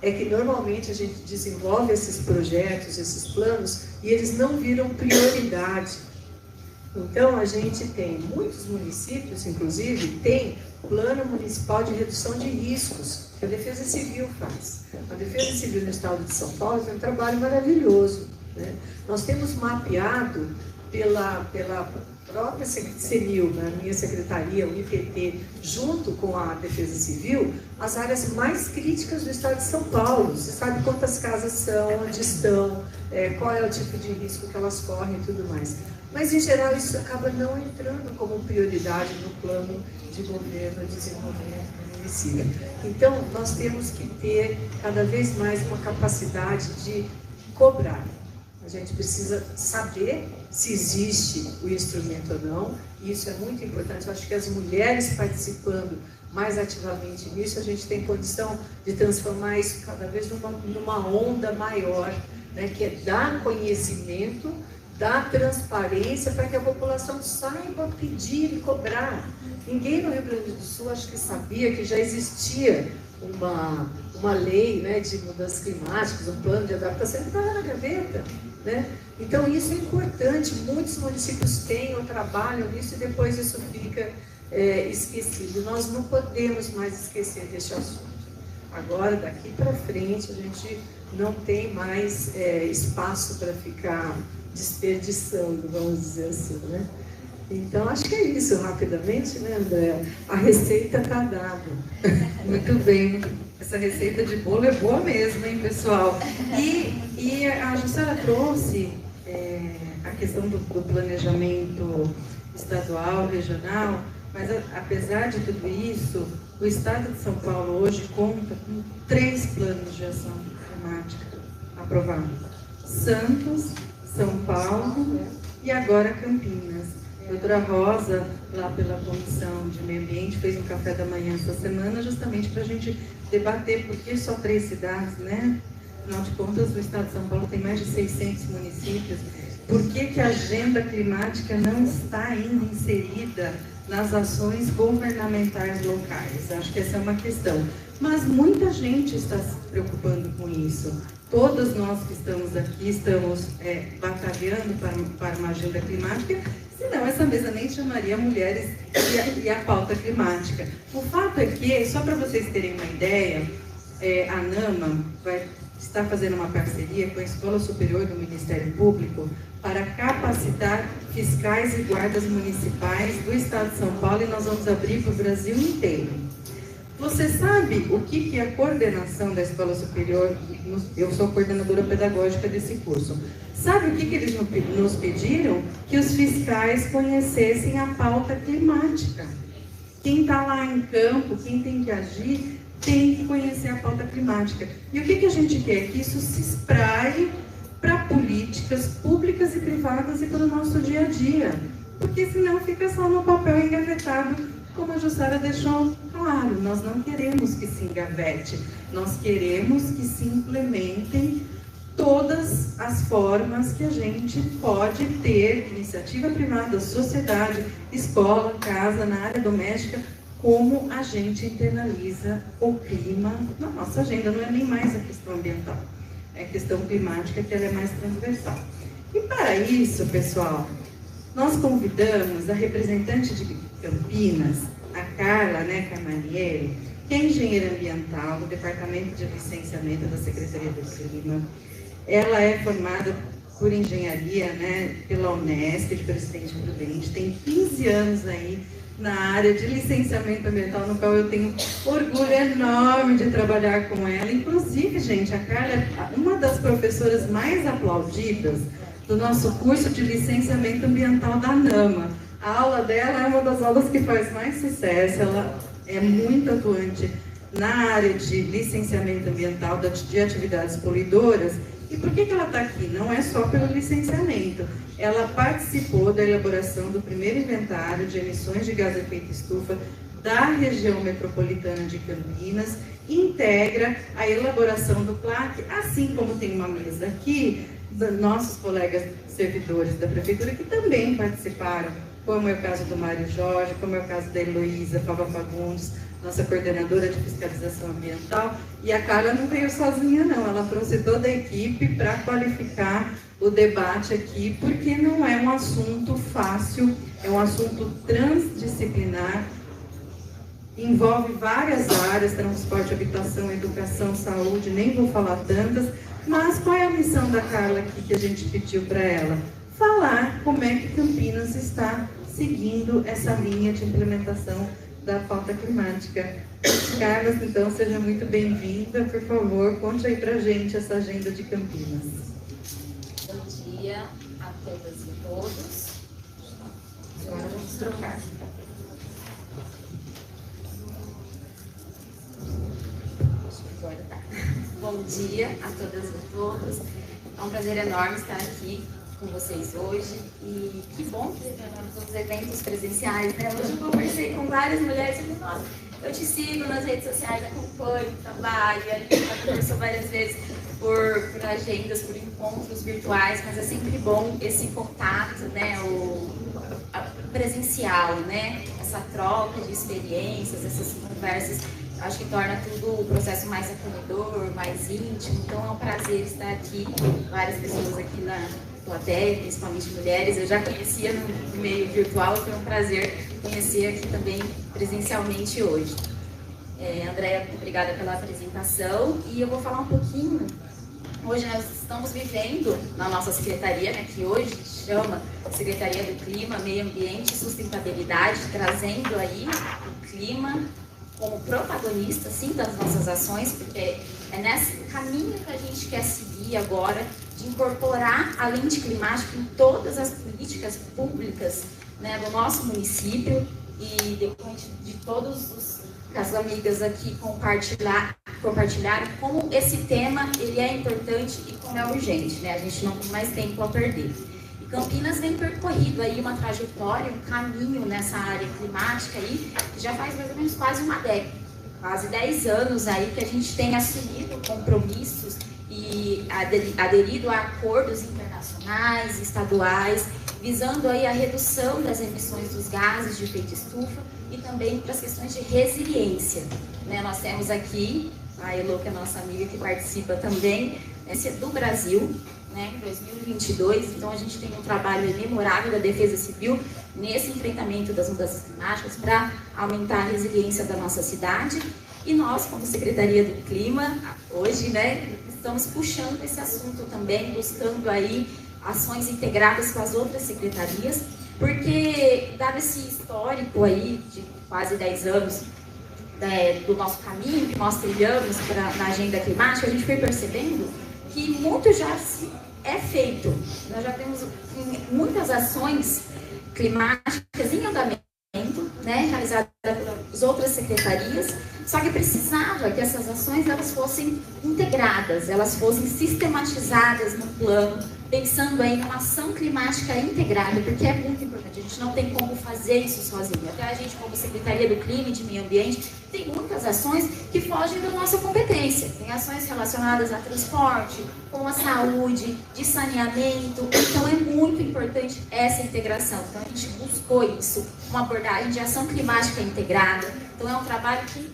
é que normalmente a gente desenvolve esses projetos, esses planos, e eles não viram prioridade. Então, a gente tem, muitos municípios, inclusive, tem Plano Municipal de Redução de Riscos, que a Defesa Civil faz. A Defesa Civil no estado de São Paulo tem um trabalho maravilhoso, Nós temos mapeado pela própria CENIL, na minha secretaria, o IPT, junto com a Defesa Civil, as áreas mais críticas do estado de São Paulo. Você sabe quantas casas são, onde estão, qual é o tipo de risco que elas correm e tudo mais. Mas, em geral, isso acaba não entrando como prioridade no plano de governo de desenvolvimento do município. Então, nós temos que ter cada vez mais uma capacidade de cobrar. A gente precisa saber se existe o instrumento ou não, e isso é muito importante. Eu acho que as mulheres participando mais ativamente nisso, a gente tem condição de transformar isso cada vez numa onda maior, né, que é dar conhecimento, dar transparência para que a população saiba pedir e cobrar. Ninguém no Rio Grande do Sul acho que sabia que já existia uma lei, né, de mudanças climáticas, um plano de adaptação, que estava na gaveta, né? Então isso é importante, muitos municípios têm ou trabalham nisso e depois isso fica esquecido. Nós não podemos mais esquecer deste assunto. Agora, daqui para frente, a gente não tem mais espaço para ficar desperdiçando, vamos dizer assim, né? Então, acho que é isso, rapidamente, né, André? A receita está dada. Muito bem. Essa receita de bolo é boa mesmo, hein, pessoal? E a Jussara trouxe a questão do planejamento estadual, regional, mas apesar de tudo isso, o Estado de São Paulo hoje conta com 3 planos de ação climática aprovados. Santos, São Paulo e agora Campinas. A doutora Rosa, lá pela Comissão de Meio Ambiente, fez um café da manhã essa semana justamente para a gente debater por que só 3 cidades, né? Afinal de contas, o Estado de São Paulo tem mais de 600 municípios. Por que a agenda climática não está ainda inserida nas ações governamentais locais? Acho que essa é uma questão. Mas muita gente está se preocupando com isso. Todas nós que estamos aqui estamos batalhando para uma agenda climática, senão essa mesa nem chamaria Mulheres e a Pauta Climática. O fato é que, só para vocês terem uma ideia, a ANAMA está fazendo uma parceria com a Escola Superior do Ministério Público para capacitar fiscais e guardas municipais do Estado de São Paulo, e nós vamos abrir para o Brasil inteiro. Você sabe o que é a coordenação da Escola Superior? Eu sou coordenadora pedagógica desse curso. Sabe o que eles nos pediram? Que os fiscais conhecessem a pauta climática. Quem está lá em campo, quem tem que agir, tem que conhecer a pauta climática. E o que a gente quer? Que isso se espraie para políticas públicas e privadas e para o nosso dia a dia. Porque senão fica só no papel engavetado, como a Jussara deixou claro. Nós não queremos que se engavete, nós queremos que se implementem todas as formas que a gente pode ter, iniciativa privada, sociedade, escola, casa, na área doméstica, como a gente internaliza o clima na nossa agenda. Não é nem mais a questão ambiental, é a questão climática, que ela é mais transversal. E para isso, pessoal, nós convidamos a representante de Campinas, a Carla Carmanieri, que é engenheira ambiental do Departamento de Licenciamento da Secretaria do Clima. Ela é formada por engenharia, pela Unesp, de Presidente Prudente, tem 15 anos aí na área de licenciamento ambiental, no qual eu tenho orgulho enorme de trabalhar com ela. Inclusive, gente, a Carla é uma das professoras mais aplaudidas do nosso curso de licenciamento ambiental da ANAMA. A aula dela é uma das aulas que faz mais sucesso, ela é muito atuante na área de licenciamento ambiental, de atividades poluidoras. E por que ela está aqui? Não é só pelo licenciamento. Ela participou da elaboração do primeiro inventário de emissões de gás de efeito estufa da região metropolitana de Campinas, integra a elaboração do PLAC, assim como tem uma mesa aqui, nossos colegas servidores da Prefeitura que também participaram, como é o caso do Mário Jorge, como é o caso da Heloísa Fava Fagundes, nossa coordenadora de fiscalização ambiental. E a Carla não veio sozinha, não, ela trouxe toda a equipe para qualificar o debate aqui, porque não é um assunto fácil, é um assunto transdisciplinar, envolve várias áreas, transporte, habitação, educação, saúde, nem vou falar tantas, mas qual é a missão da Carla aqui que a gente pediu para ela? Falar como é que Campinas está seguindo essa linha de implementação da pauta climática. Carla, então, seja muito bem-vinda, por favor, conte aí pra gente essa agenda de Campinas. Bom dia a todas e todos. Agora vamos trocar. Agora tá. Bom dia a todas e todos. É um prazer enorme estar aqui com vocês hoje e que bom que os eventos presenciais, né? Hoje eu conversei com várias mulheres e falei, nossa, eu te sigo nas redes sociais, acompanho o trabalho, a gente já conversou várias vezes por agendas, por encontros virtuais, mas é sempre bom esse contato, né? Presencial, né? Essa troca de experiências, essas conversas, acho que torna tudo o processo mais acolhedor, mais íntimo. Então é um prazer estar aqui, várias pessoas aqui na plateia, principalmente mulheres. Eu já conhecia no meio virtual, foi um prazer conhecer aqui também presencialmente hoje. Andréia, obrigada pela apresentação e eu vou falar um pouquinho. Hoje nós estamos vivendo na nossa secretaria, né, que hoje chama Secretaria do Clima, Meio Ambiente e Sustentabilidade, trazendo aí o clima como protagonista, sim, das nossas ações, porque é nesse caminho que a gente quer seguir agora, de incorporar a lente climática em todas as políticas públicas, né, do nosso município e depois de todos as amigas aqui compartilharam como esse tema ele é importante e como é urgente, né? A gente não tem mais tempo a perder. E Campinas vem percorrido aí uma trajetória, um caminho nessa área climática aí, que já faz mais ou menos quase uma década, quase 10 anos aí que a gente tem assumido compromissos e aderido a acordos internacionais, estaduais, visando aí a redução das emissões dos gases de efeito estufa e também para as questões de resiliência, né? Nós temos aqui a Elo, que é a nossa amiga que participa também, esse é do Brasil, né, em 2022, então a gente tem um trabalho memorável da Defesa Civil nesse enfrentamento das mudanças climáticas para aumentar a resiliência da nossa cidade. E nós, como Secretaria do Clima, hoje, né, estamos puxando esse assunto também, buscando aí ações integradas com as outras secretarias, porque, dado esse histórico aí de quase 10 anos do nosso caminho que nós trilhamos na agenda climática, a gente foi percebendo que muito já é feito. Nós já temos muitas ações climáticas em andamento, né, realizadas pelas outras secretarias, só que precisava que essas ações elas fossem integradas, elas fossem sistematizadas no plano, pensando aí numa ação climática integrada, porque é muito importante, a gente não tem como fazer isso sozinho. Até a gente, como Secretaria do Clima e de Meio Ambiente, tem muitas ações que fogem da nossa competência. Tem ações relacionadas a transporte, com a saúde, de saneamento, então é muito importante essa integração. Então a gente buscou isso, uma abordagem de ação climática integrada. Então é um trabalho que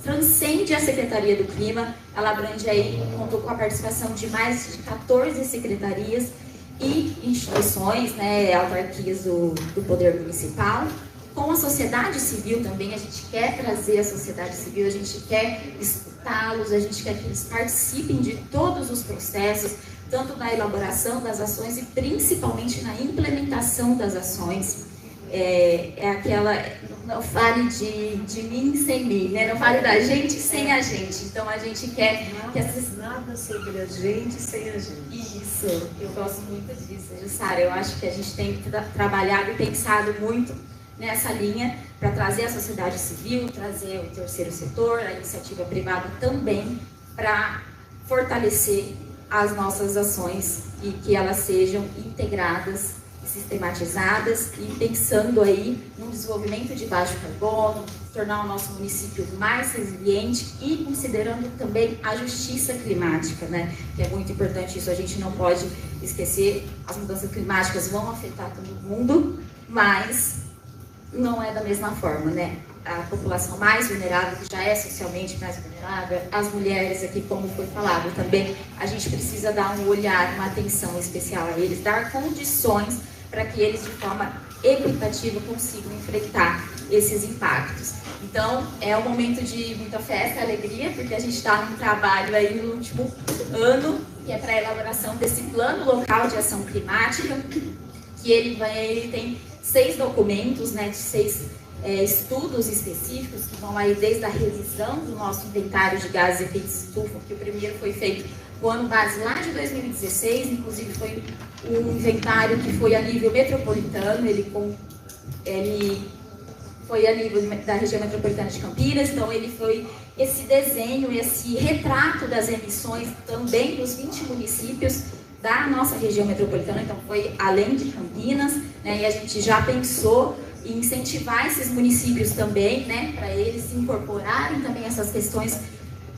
transcende a Secretaria do Clima, ela abrange aí, contou com a participação de mais de 14 secretarias e instituições, né, autarquias do Poder Municipal, com a sociedade civil também. A gente quer trazer a sociedade civil, a gente quer escutá-los, a gente quer que eles participem de todos os processos, tanto na elaboração das ações e principalmente na implementação das ações. Aquela, não fale de mim sem mim, né? Não fale da gente sem a gente. Então a gente quer que essas... Nada sobre a gente sem a gente. Isso, eu gosto muito disso, Jussara. Eu acho que a gente tem trabalhado e pensado muito nessa linha para trazer a sociedade civil, trazer o terceiro setor, a iniciativa privada também, para fortalecer as nossas ações e que elas sejam integradas, sistematizadas e pensando aí num desenvolvimento de baixo carbono, tornar o nosso município mais resiliente e considerando também a justiça climática, né? Que é muito importante isso, a gente não pode esquecer, as mudanças climáticas vão afetar todo mundo, mas não é da mesma forma, né? A população mais vulnerável, que já é socialmente mais vulnerável, as mulheres aqui, como foi falado também, a gente precisa dar um olhar, uma atenção especial a eles, dar condições para que eles, de forma equitativa, consigam enfrentar esses impactos. Então, é um momento de muita festa e alegria, porque a gente está num trabalho aí no último ano, que é para a elaboração desse plano local de ação climática, que ele tem 6 documentos, né, de 6 estudos específicos, que vão aí desde a revisão do nosso inventário de gases de efeito estufa, que o primeiro foi feito no ano base lá de 2016, inclusive foi um inventário que foi a nível metropolitano, ele foi a nível da região metropolitana de Campinas, então ele foi esse desenho, esse retrato das emissões também dos 20 municípios da nossa região metropolitana, então foi além de Campinas, né, e a gente já pensou em incentivar esses municípios também, né, para eles incorporarem também essas questões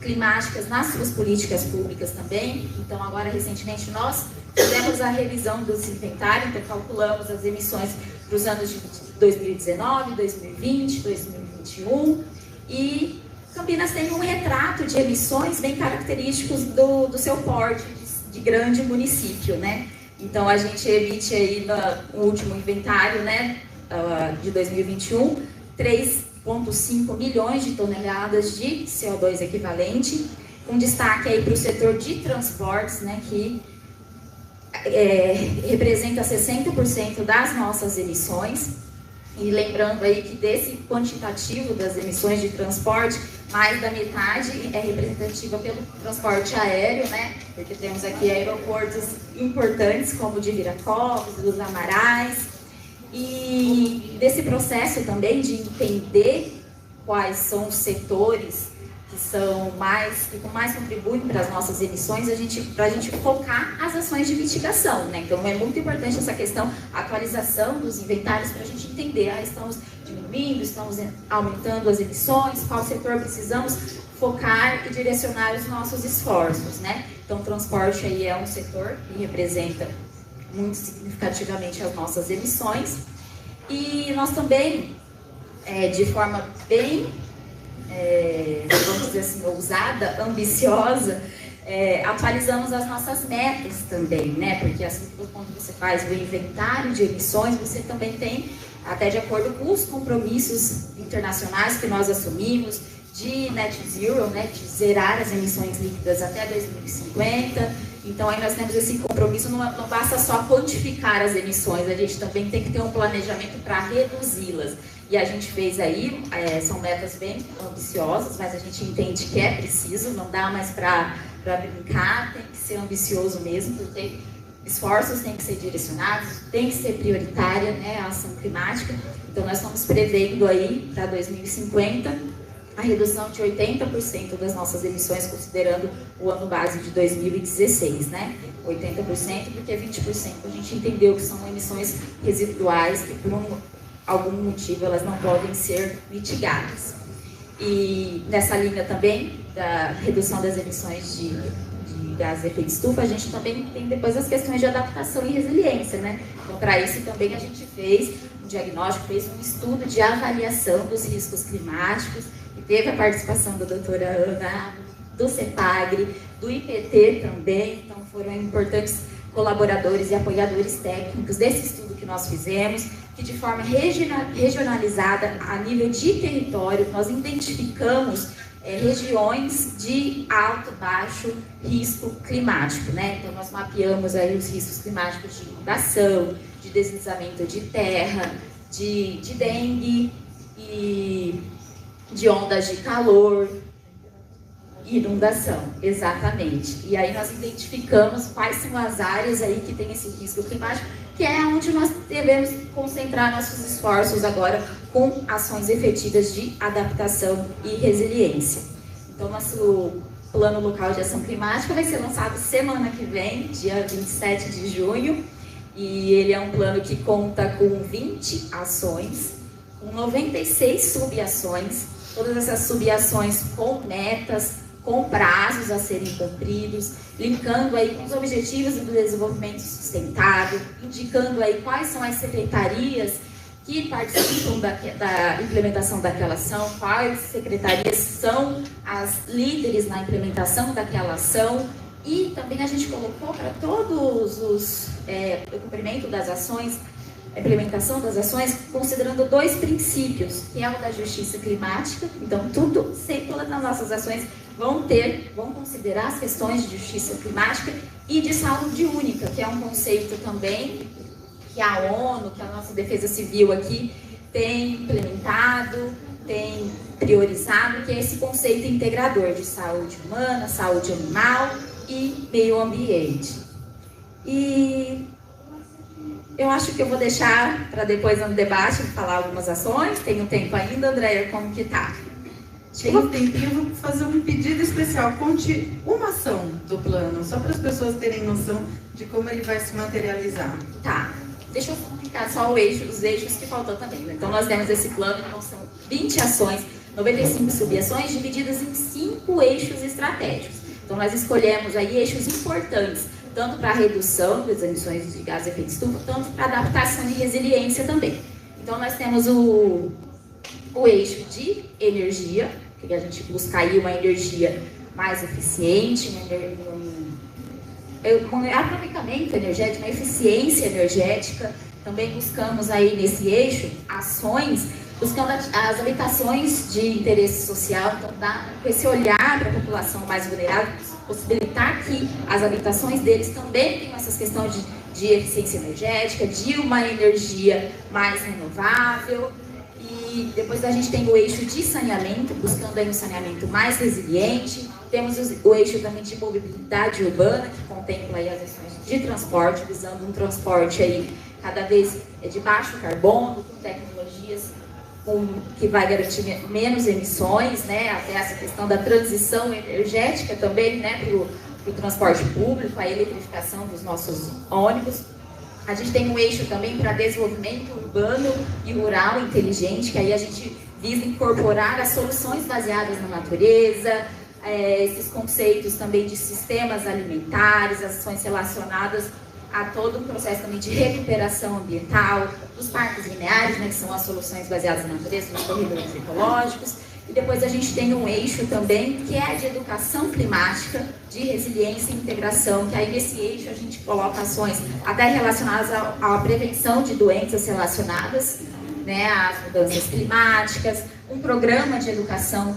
climáticas nas suas políticas públicas também. Então agora recentemente nós fizemos a revisão dos inventários, então calculamos as emissões para os anos de 2019, 2020, 2021 e Campinas tem um retrato de emissões bem característicos do seu porte de grande município, né? Então a gente emite aí no último inventário, né, de 2021, 3,5 milhões de toneladas de CO2 equivalente, com destaque aí para o setor de transportes, né, que representa 60% das nossas emissões. E lembrando aí que desse quantitativo das emissões de transporte, mais da metade é representativa pelo transporte aéreo, né? Porque temos aqui aeroportos importantes como o de Viracopos, dos Amarais. E desse processo também de entender quais são os setores que mais contribuem para as nossas emissões, para a gente focar as ações de mitigação, né? Então é muito importante essa questão, a atualização dos inventários para a gente entender, estamos diminuindo, estamos aumentando as emissões, qual setor precisamos focar e direcionar os nossos esforços, né? Então o transporte aí é um setor que representa muito significativamente as nossas emissões e nós também, de forma bem vamos dizer assim, ousada, ambiciosa, atualizamos as nossas metas também, né? Porque assim, quando você faz o inventário de emissões, você também tem, até de acordo com os compromissos internacionais que nós assumimos, de net zero, né? De zerar as emissões líquidas até 2050. Então aí nós temos esse compromisso, não basta só quantificar as emissões, a gente também tem que ter um planejamento para reduzi-las. E a gente fez aí, são metas bem ambiciosas, mas a gente entende que é preciso, não dá mais para brincar, tem que ser ambicioso mesmo, porque esforços têm que ser direcionados, tem que ser prioritária, né, a ação climática. Então nós estamos prevendo aí para 2050 a redução de 80% das nossas emissões, considerando o ano base de 2016, né? 80%, porque 20% a gente entendeu que são emissões residuais que por algum motivo elas não podem ser mitigadas. E nessa linha também da redução das emissões de gás de efeito estufa, a gente também tem depois as questões de adaptação e resiliência, né? Então, para isso também a gente fez um diagnóstico, fez um estudo de avaliação dos riscos climáticos, e teve a participação da doutora Ana, do CEPAGRE, do IPT também, então foram importantes colaboradores e apoiadores técnicos desse estudo que nós fizemos, que de forma regionalizada, a nível de território, nós identificamos regiões de alto, baixo risco climático, né? Então nós mapeamos aí os riscos climáticos de inundação, de deslizamento de terra, de dengue e de ondas de calor, inundação, exatamente. E aí nós identificamos quais são as áreas aí que tem esse risco climático, que é onde nós devemos concentrar nossos esforços agora com ações efetivas de adaptação e resiliência. Então, nosso plano local de ação climática vai ser lançado semana que vem, dia 27 de junho, e ele é um plano que conta com 20 ações, com 96 subações, todas essas subações com metas, com prazos a serem cumpridos, linkando aí com os objetivos do desenvolvimento sustentável, indicando aí quais são as secretarias que participam da implementação daquela ação, quais secretarias são as líderes na implementação daquela ação, e também a gente colocou para todos o cumprimento das ações, a implementação das ações, considerando 2 princípios, que é o da justiça climática. Então, todas as nossas ações vão considerar as questões de justiça climática e de saúde única, que é um conceito também que a ONU, que a nossa Defesa Civil aqui tem implementado, tem priorizado, que é esse conceito integrador de saúde humana, saúde animal e meio ambiente. E Eu acho que eu vou deixar para depois no debate falar algumas ações. Tem um tempo ainda, Andréia, como que tá? Tem um tempinho, eu vou fazer um pedido especial. Conte uma ação do plano, só para as pessoas terem noção de como ele vai se materializar. Tá. Deixa eu explicar só os eixos que faltou também. Né? Então, nós temos esse plano, então são 20 ações, 95 subações, divididas em 5 eixos estratégicos. Então, nós escolhemos aí eixos importantes, tanto para a redução das emissões de gases de efeito estufa, tanto para adaptação e resiliência também. Então, nós temos o eixo de energia, que a gente busca aí uma energia mais eficiente, um aproveitamento energético, uma eficiência energética. Também buscamos aí nesse eixo ações, buscando as habitações de interesse social, então com esse olhar para a população mais vulnerável, possibilitar que as habitações deles também tenham essas questões de eficiência energética, de uma energia mais renovável. E depois a gente tem o eixo de saneamento, buscando aí um saneamento mais resiliente. Temos o eixo também de mobilidade urbana, que contempla aí as ações de transporte, visando um transporte aí cada vez de baixo carbono, com tecnologias que vai garantir menos emissões, né? Até essa questão da transição energética também, né? Para o transporte público, a eletrificação dos nossos ônibus. A gente tem um eixo também para desenvolvimento urbano e rural inteligente, que aí a gente visa incorporar as soluções baseadas na natureza, esses conceitos também de sistemas alimentares, ações relacionadas a todo o processo também de recuperação ambiental, dos parques lineares, né, que são as soluções baseadas na natureza, dos corredores ecológicos. E depois a gente tem um eixo também que é a de educação climática, de resiliência e integração, que aí nesse eixo a gente coloca ações até relacionadas à prevenção de doenças relacionadas, né, às mudanças climáticas, um programa de educação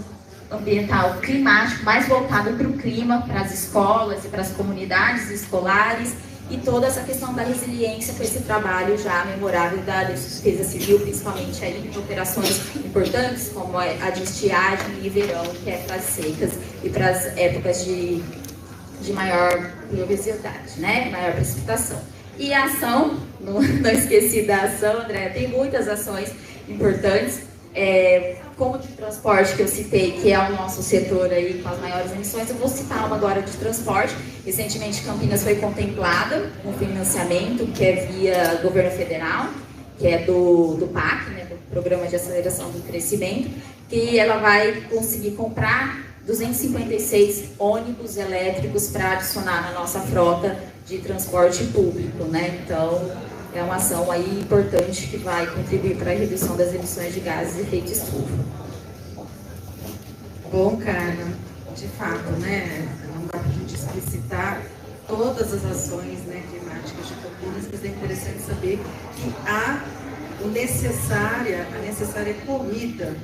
ambiental climático mais voltado para o clima, para as escolas e para as comunidades escolares, e toda essa questão da resiliência com esse trabalho já memorável da Defesa Civil, principalmente aí em operações importantes como a de estiagem e verão, que é para as secas e para as épocas de maior pluviosidade, né? Maior precipitação. E a ação, não esqueci da ação, André, tem muitas ações importantes, como de transporte que eu citei, que é o nosso setor aí com as maiores emissões. Eu vou citar uma agora de transporte. Recentemente Campinas foi contemplada com financiamento que é via governo federal, que é do PAC, né, do Programa de Aceleração do Crescimento, que ela vai conseguir comprar 256 ônibus elétricos para adicionar na nossa frota de transporte público, né? Então, é uma ação aí importante que vai contribuir para a redução das emissões de gases de efeito estufa. Bom, Carla, de fato, né? Não dá para a gente explicitar todas as ações, né, climáticas de Campinas, mas é interessante saber que há a necessária corrida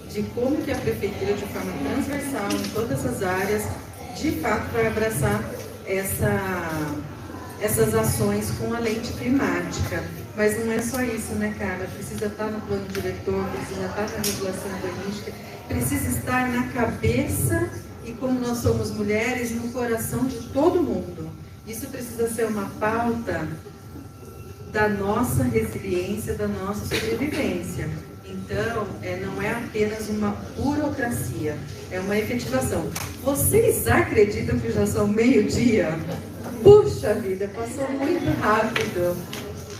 de como que a prefeitura, de forma transversal, em todas as áreas, de fato, vai abraçar essas ações com a lente climática. Mas não é só isso, né, Carla? Precisa estar no plano diretor, precisa estar na regulação urbanística, precisa estar na cabeça e, como nós somos mulheres, no coração de todo mundo. Isso precisa ser uma pauta da nossa resiliência, da nossa sobrevivência. Então, não é apenas uma burocracia, é uma efetivação. Vocês acreditam que já são meio-dia? Puxa vida, passou muito rápido.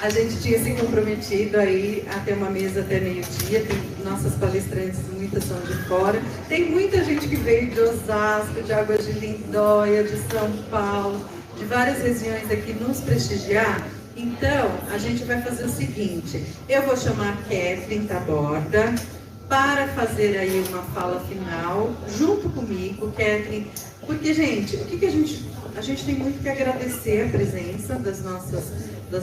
A gente tinha se comprometido aí a ter uma mesa até meio-dia. Nossas palestrantes, muitas são de fora. Tem muita gente que veio de Osasco, de Águas de Lindóia, de São Paulo, de várias regiões aqui nos prestigiar. Então, a gente vai fazer o seguinte, eu vou chamar a Kathleen Taborda para fazer aí uma fala final, junto comigo, Kathleen, porque, gente, a gente tem muito que agradecer a presença das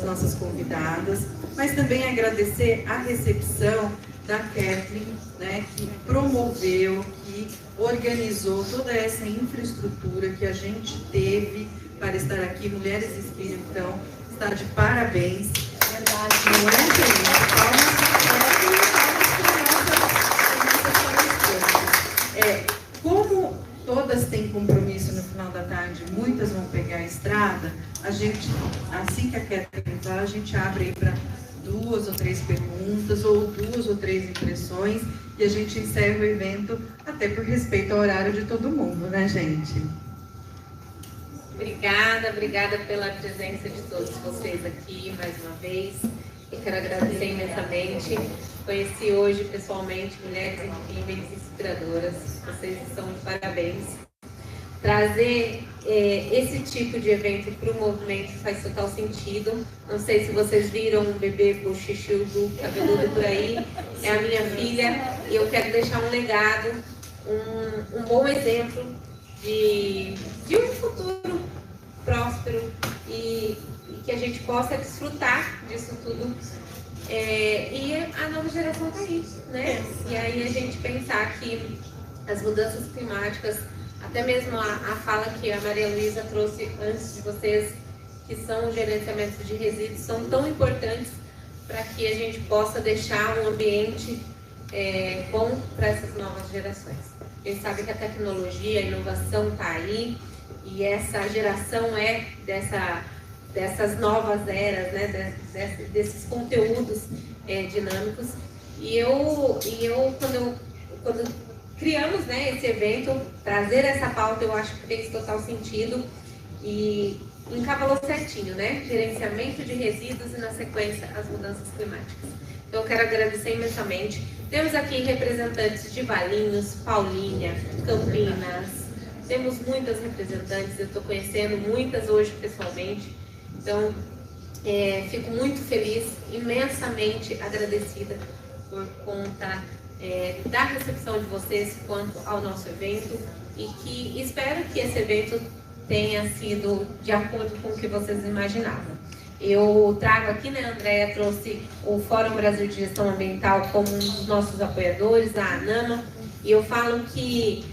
nossas convidadas, mas também agradecer a recepção da Kathleen, né, que promoveu, que organizou toda essa infraestrutura que a gente teve para estar aqui. Mulheres Inspiram, então, está de parabéns. Verdade, não é, gente? Palmas para nossa palestrante. Como todas têm compromisso no final da tarde, muitas vão pegar a estrada, a gente, assim que a Catherine fala, a gente abre aí para 2 ou 3 perguntas ou 2 ou 3 impressões e a gente encerra o evento, até por respeito ao horário de todo mundo, né, gente? Obrigada pela presença de todos vocês aqui mais uma vez. Eu quero agradecer imensamente. Conheci hoje pessoalmente mulheres incríveis, inspiradoras. Vocês estão de parabéns. Trazer esse tipo de evento para o movimento faz total sentido. Não sei se vocês viram um bebê bochichudo, cabeludo por aí. É a minha filha e eu quero deixar um legado, um bom exemplo de um futuro próspero e que a gente possa desfrutar disso tudo. E a nova geração está aí, né? E aí a gente pensar que as mudanças climáticas, até mesmo a fala que a Maria Luísa trouxe antes de vocês, que são o gerenciamento de resíduos, são tão importantes para que a gente possa deixar um ambiente bom para essas novas gerações. A gente sabe que a tecnologia, a inovação está aí e essa geração é dessas novas eras, né? Desses conteúdos dinâmicos. E eu quando criamos, né, esse evento, trazer essa pauta, eu acho que fez total sentido e encavalou certinho, né? Gerenciamento de resíduos e, na sequência, as mudanças climáticas. Então, eu quero agradecer imensamente. Temos aqui representantes de Valinhos, Paulínia, Campinas. Temos muitas representantes, eu estou conhecendo muitas hoje pessoalmente. Então, fico muito feliz, imensamente agradecida por conta da recepção de vocês quanto ao nosso evento e que espero que esse evento tenha sido de acordo com o que vocês imaginavam. Eu trago aqui, né, a Andréia trouxe o Fórum Brasil de Gestão Ambiental como um dos nossos apoiadores, a ANAMA, e eu falo que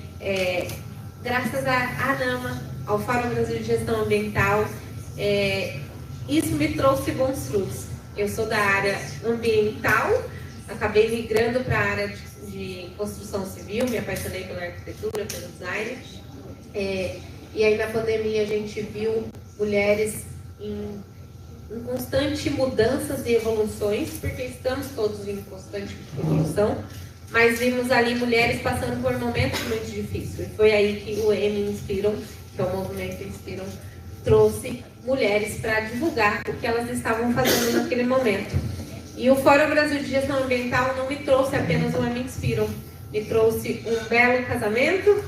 graças à ANAMA, ao Fórum Brasil de Gestão Ambiental, isso me trouxe bons frutos. Eu sou da área ambiental, acabei migrando para a área de construção civil, me apaixonei pela arquitetura, pelo design. E aí na pandemia a gente viu mulheres em constante mudanças e evoluções, porque estamos todos em constante evolução, mas vimos ali mulheres passando por momentos muito difíceis. E foi aí que o M Inspiram, que é o movimento Inspiram, trouxe mulheres para divulgar o que elas estavam fazendo naquele momento. E o Fórum Brasil de Gestão Ambiental não me trouxe apenas o Me Inspiram, me trouxe um belo casamento,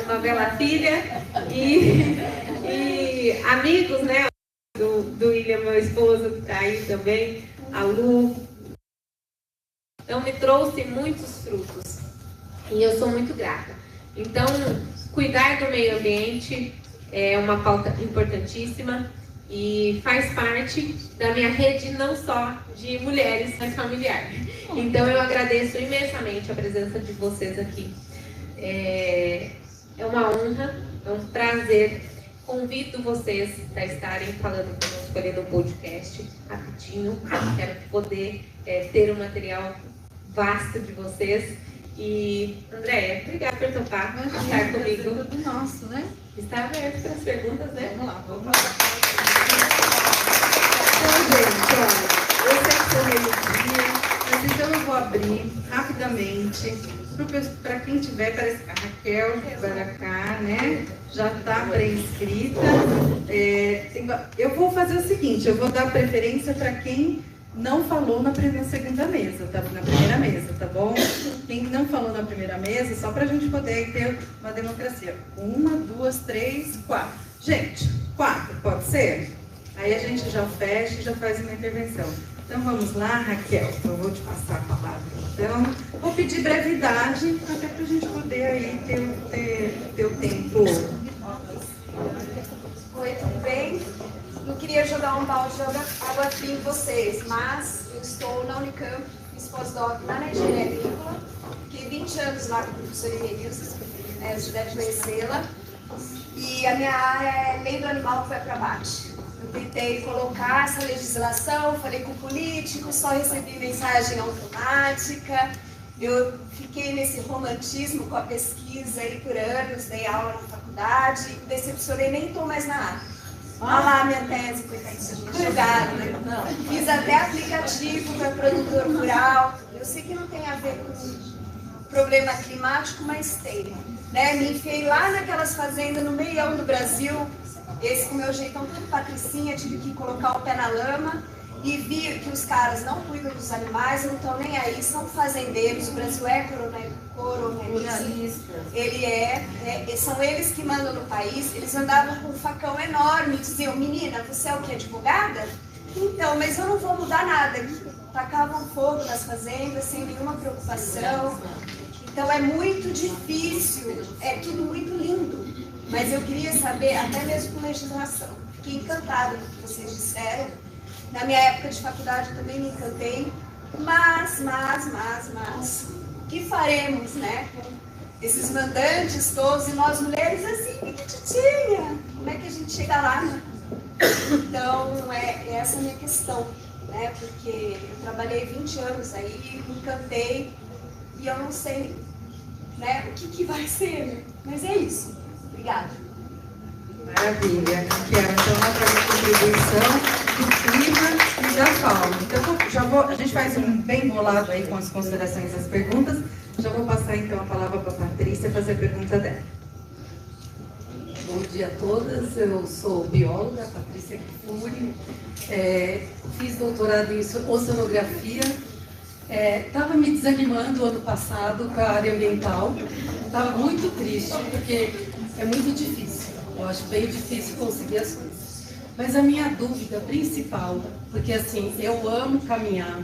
uma bela filha e amigos, né? Do William, meu esposo, que está aí também, a Lu. Então, me trouxe muitos frutos e eu sou muito grata. Então, cuidar do meio ambiente é uma pauta importantíssima e faz parte da minha rede não só de mulheres, mas familiar. Então, eu agradeço imensamente a presença de vocês aqui. É uma honra, é um prazer. Convido vocês a estarem falando conosco ali no podcast, rapidinho. Quero poder ter um material vasto de vocês. E, Andréia, obrigada por topar estar comigo. É tudo nosso, né? Está aberto para as perguntas, né? Vamos lá, vamos lá. Então, gente, olha, eu sei que sou meio-dia, mas então eu vou abrir rapidamente para quem tiver, parece que a Raquel vai cá, né? Já está pré-inscrita. Eu vou fazer o seguinte, eu vou dar preferência para quem não falou na segunda mesa, tá? Na primeira mesa, tá bom? Quem não falou na primeira mesa, só para a gente poder ter uma democracia. 1, 2, 3, 4. Gente, 4, pode ser? Aí a gente já fecha e já faz uma intervenção. Então vamos lá, Raquel, eu vou te passar a palavra. Então, vou pedir brevidade, até para a gente poder aí ter o tempo. Oi, tudo bem? Não queria jogar um balde de água fria em vocês, mas eu estou na Unicamp, fiz pós-doc na engenharia agrícola, fiquei 20 anos lá com a professora Irenilza, você deve conhecê-la, e a minha área é lei do animal que vai para abate. Eu tentei colocar essa legislação, falei com políticos, só recebi mensagem automática, Eu fiquei nesse romantismo com a pesquisa aí por anos, dei aula na faculdade, me decepcionei, nem estou mais na área. Olha lá a minha tese, coitadinha, jogada, né? Fiz até aplicativo para produtor rural. Eu sei que não tem a ver com problema climático, mas tem. Né? Me enfiei lá naquelas fazendas no meião do Brasil, esse com o meu jeitão todo patricinha, tive que colocar o pé na lama e vi que os caras não cuidam dos animais, não estão nem aí, são fazendeiros, o Brasil é coronelista. São eles que mandam no país, eles andavam com um facão enorme e diziam, menina, você é o que, advogada? Então, mas eu não vou mudar nada. Tacavam fogo nas fazendas sem nenhuma preocupação. Então é muito difícil, é tudo muito lindo. Mas eu queria saber, até mesmo com legislação. Fiquei encantada com o que vocês disseram. Na minha época de faculdade eu também me encantei. Mas, o que faremos, né? Com esses mandantes todos e nós mulheres assim, pequititinha. Como é que a gente chega lá, né? Então, é essa a minha questão, né? Porque eu trabalhei 20 anos aí, me encantei e eu não sei, né, o que vai ser, né? Mas é isso. Obrigada. Maravilha. Quero então a contribuição do clima e da fauna. Então, a gente faz um bem bolado aí com as considerações e as perguntas. Já vou passar então a palavra para a Patrícia fazer a pergunta dela. Bom dia a todas, eu sou bióloga, Patrícia Kifuri, fiz doutorado em oceanografia, estava me desanimando ano passado com a área ambiental, estava muito triste porque é muito difícil, eu acho bem difícil conseguir as coisas. Mas a minha dúvida principal, porque assim, eu amo caminhar,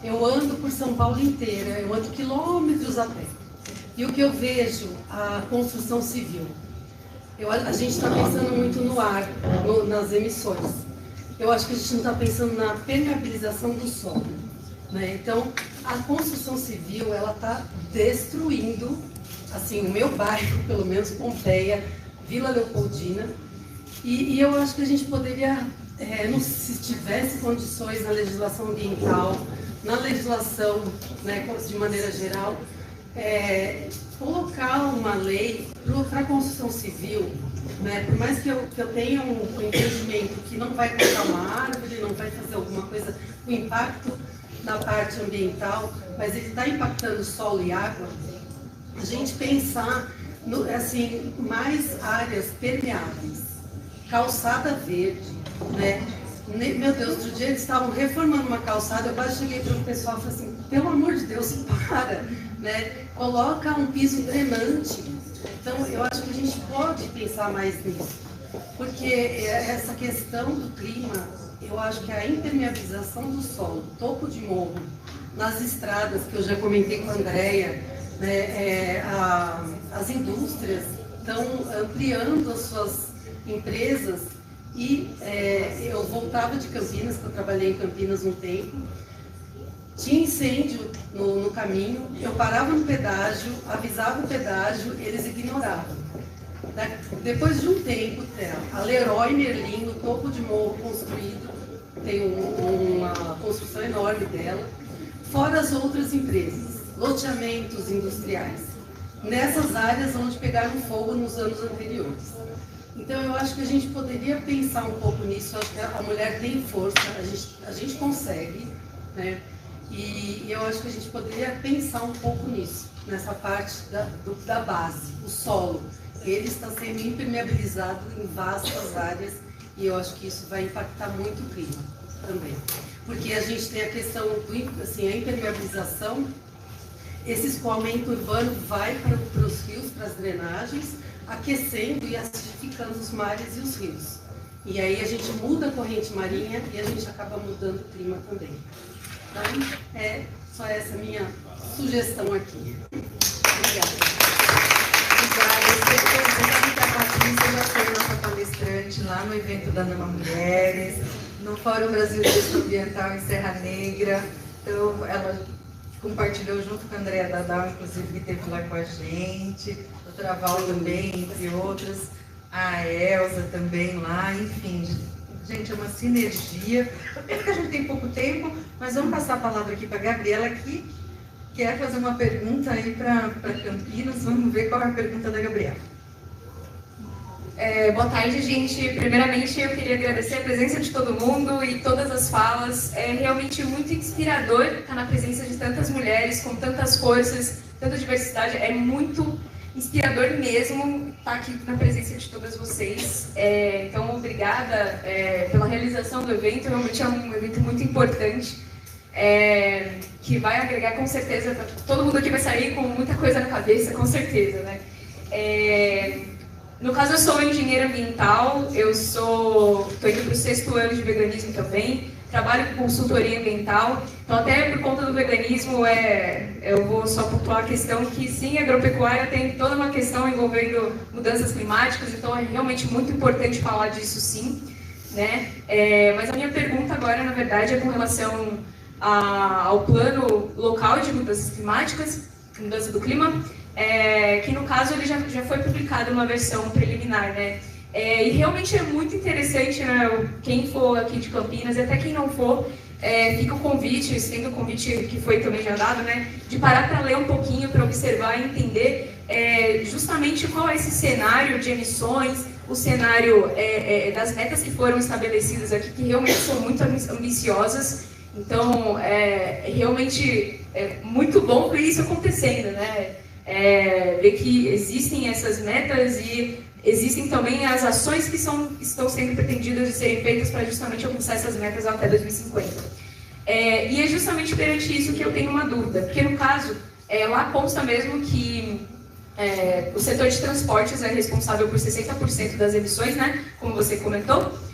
eu ando por São Paulo inteira, eu ando quilômetros a pé, e o que eu vejo, a construção civil. A gente está pensando muito no ar, nas emissões. Eu acho que a gente não está pensando na permeabilização do solo. Né? Então, a construção civil, ela está destruindo, assim, o meu bairro, pelo menos Pompeia, Vila Leopoldina. E eu acho que a gente poderia, se tivesse condições na legislação ambiental, na legislação, né, de maneira geral, colocar uma lei para a construção civil, né? Por mais que eu tenha um entendimento que não vai cortar uma árvore, não vai fazer alguma coisa, o impacto na parte ambiental, mas ele está impactando solo e água, a gente pensar assim, mais áreas permeáveis, calçada verde, né? Meu Deus, outro dia eles estavam reformando uma calçada, eu quase cheguei para o pessoal e falei assim, pelo amor de Deus, para, né? Coloca um piso drenante. Então, eu acho que a gente pode pensar mais nisso, porque essa questão do clima, eu acho que a impermeabilização do solo, topo de morro, nas estradas, que eu já comentei com a Andréia, né, as indústrias estão ampliando as suas empresas. E eu voltava de Campinas, que eu trabalhei em Campinas um tempo, tinha incêndio no caminho, eu parava no pedágio, avisava o pedágio, eles ignoravam. Depois de um tempo, a Leroy Merlin, no topo de morro construído, tem uma construção enorme dela, fora as outras empresas, loteamentos industriais, nessas áreas onde pegaram fogo nos anos anteriores. Então, eu acho que a gente poderia pensar um pouco nisso. Eu acho que a mulher tem força, a gente consegue, né? E eu acho que a gente poderia pensar um pouco nisso, nessa parte da base, o solo. Ele está sendo impermeabilizado em vastas áreas e eu acho que isso vai impactar muito o clima também. Porque a gente tem a questão a impermeabilização, esse escoamento urbano vai para os rios, para as drenagens, aquecendo e acidificando os mares e os rios. E aí a gente muda a corrente marinha e a gente acaba mudando o clima também. Então, só essa minha sugestão aqui. Obrigada. Você sabe que a Patrícia já foi nossa palestrante lá no evento da Nama Mulheres, no Fórum Brasil de Gestão Ambiental em Serra Negra. Então, ela compartilhou junto com a Andréia Dadal, inclusive, que esteve lá com a gente. Traval também, entre outras, a Elza também lá, enfim, gente, é uma sinergia. É porque a gente tem pouco tempo, mas vamos passar a palavra aqui para a Gabriela, que quer fazer uma pergunta aí para Campinas. Vamos ver qual é a pergunta da Gabriela. Boa tarde, gente. Primeiramente, eu queria agradecer a presença de todo mundo e todas as falas. É realmente muito inspirador estar na presença de tantas mulheres, com tantas forças, tanta diversidade. É muito inspirador mesmo estar aqui na presença de todas vocês. Então, obrigada pela realização do evento. Realmente é um evento muito importante, que vai agregar com certeza. Todo mundo aqui vai sair com muita coisa na cabeça, com certeza, né? No caso, eu sou engenheira ambiental, estou indo para o 6º ano de veganismo também, trabalho com consultoria ambiental, então até por conta do veganismo, eu vou só pontuar a questão que sim, a agropecuária tem toda uma questão envolvendo mudanças climáticas, então é realmente muito importante falar disso sim, né? Mas a minha pergunta agora, na verdade, é com relação ao plano local de mudanças climáticas, mudança do clima, que no caso ele já foi publicado numa versão preliminar, né? E realmente é muito interessante, né? Quem for aqui de Campinas e até quem não for, fica o convite, estendo o convite que foi também já dado, né? De parar para ler um pouquinho, para observar e entender justamente qual é esse cenário de emissões, o cenário das metas que foram estabelecidas aqui, que realmente são muito ambiciosas. Então, realmente é muito bom ver isso acontecendo, né? Ver que existem essas metas e existem também as ações que estão sendo pretendidas de serem feitas para justamente alcançar essas metas até 2050. E é justamente perante isso que eu tenho uma dúvida, porque no caso, lá consta mesmo que o setor de transportes é responsável por 60% das emissões, né, como você comentou.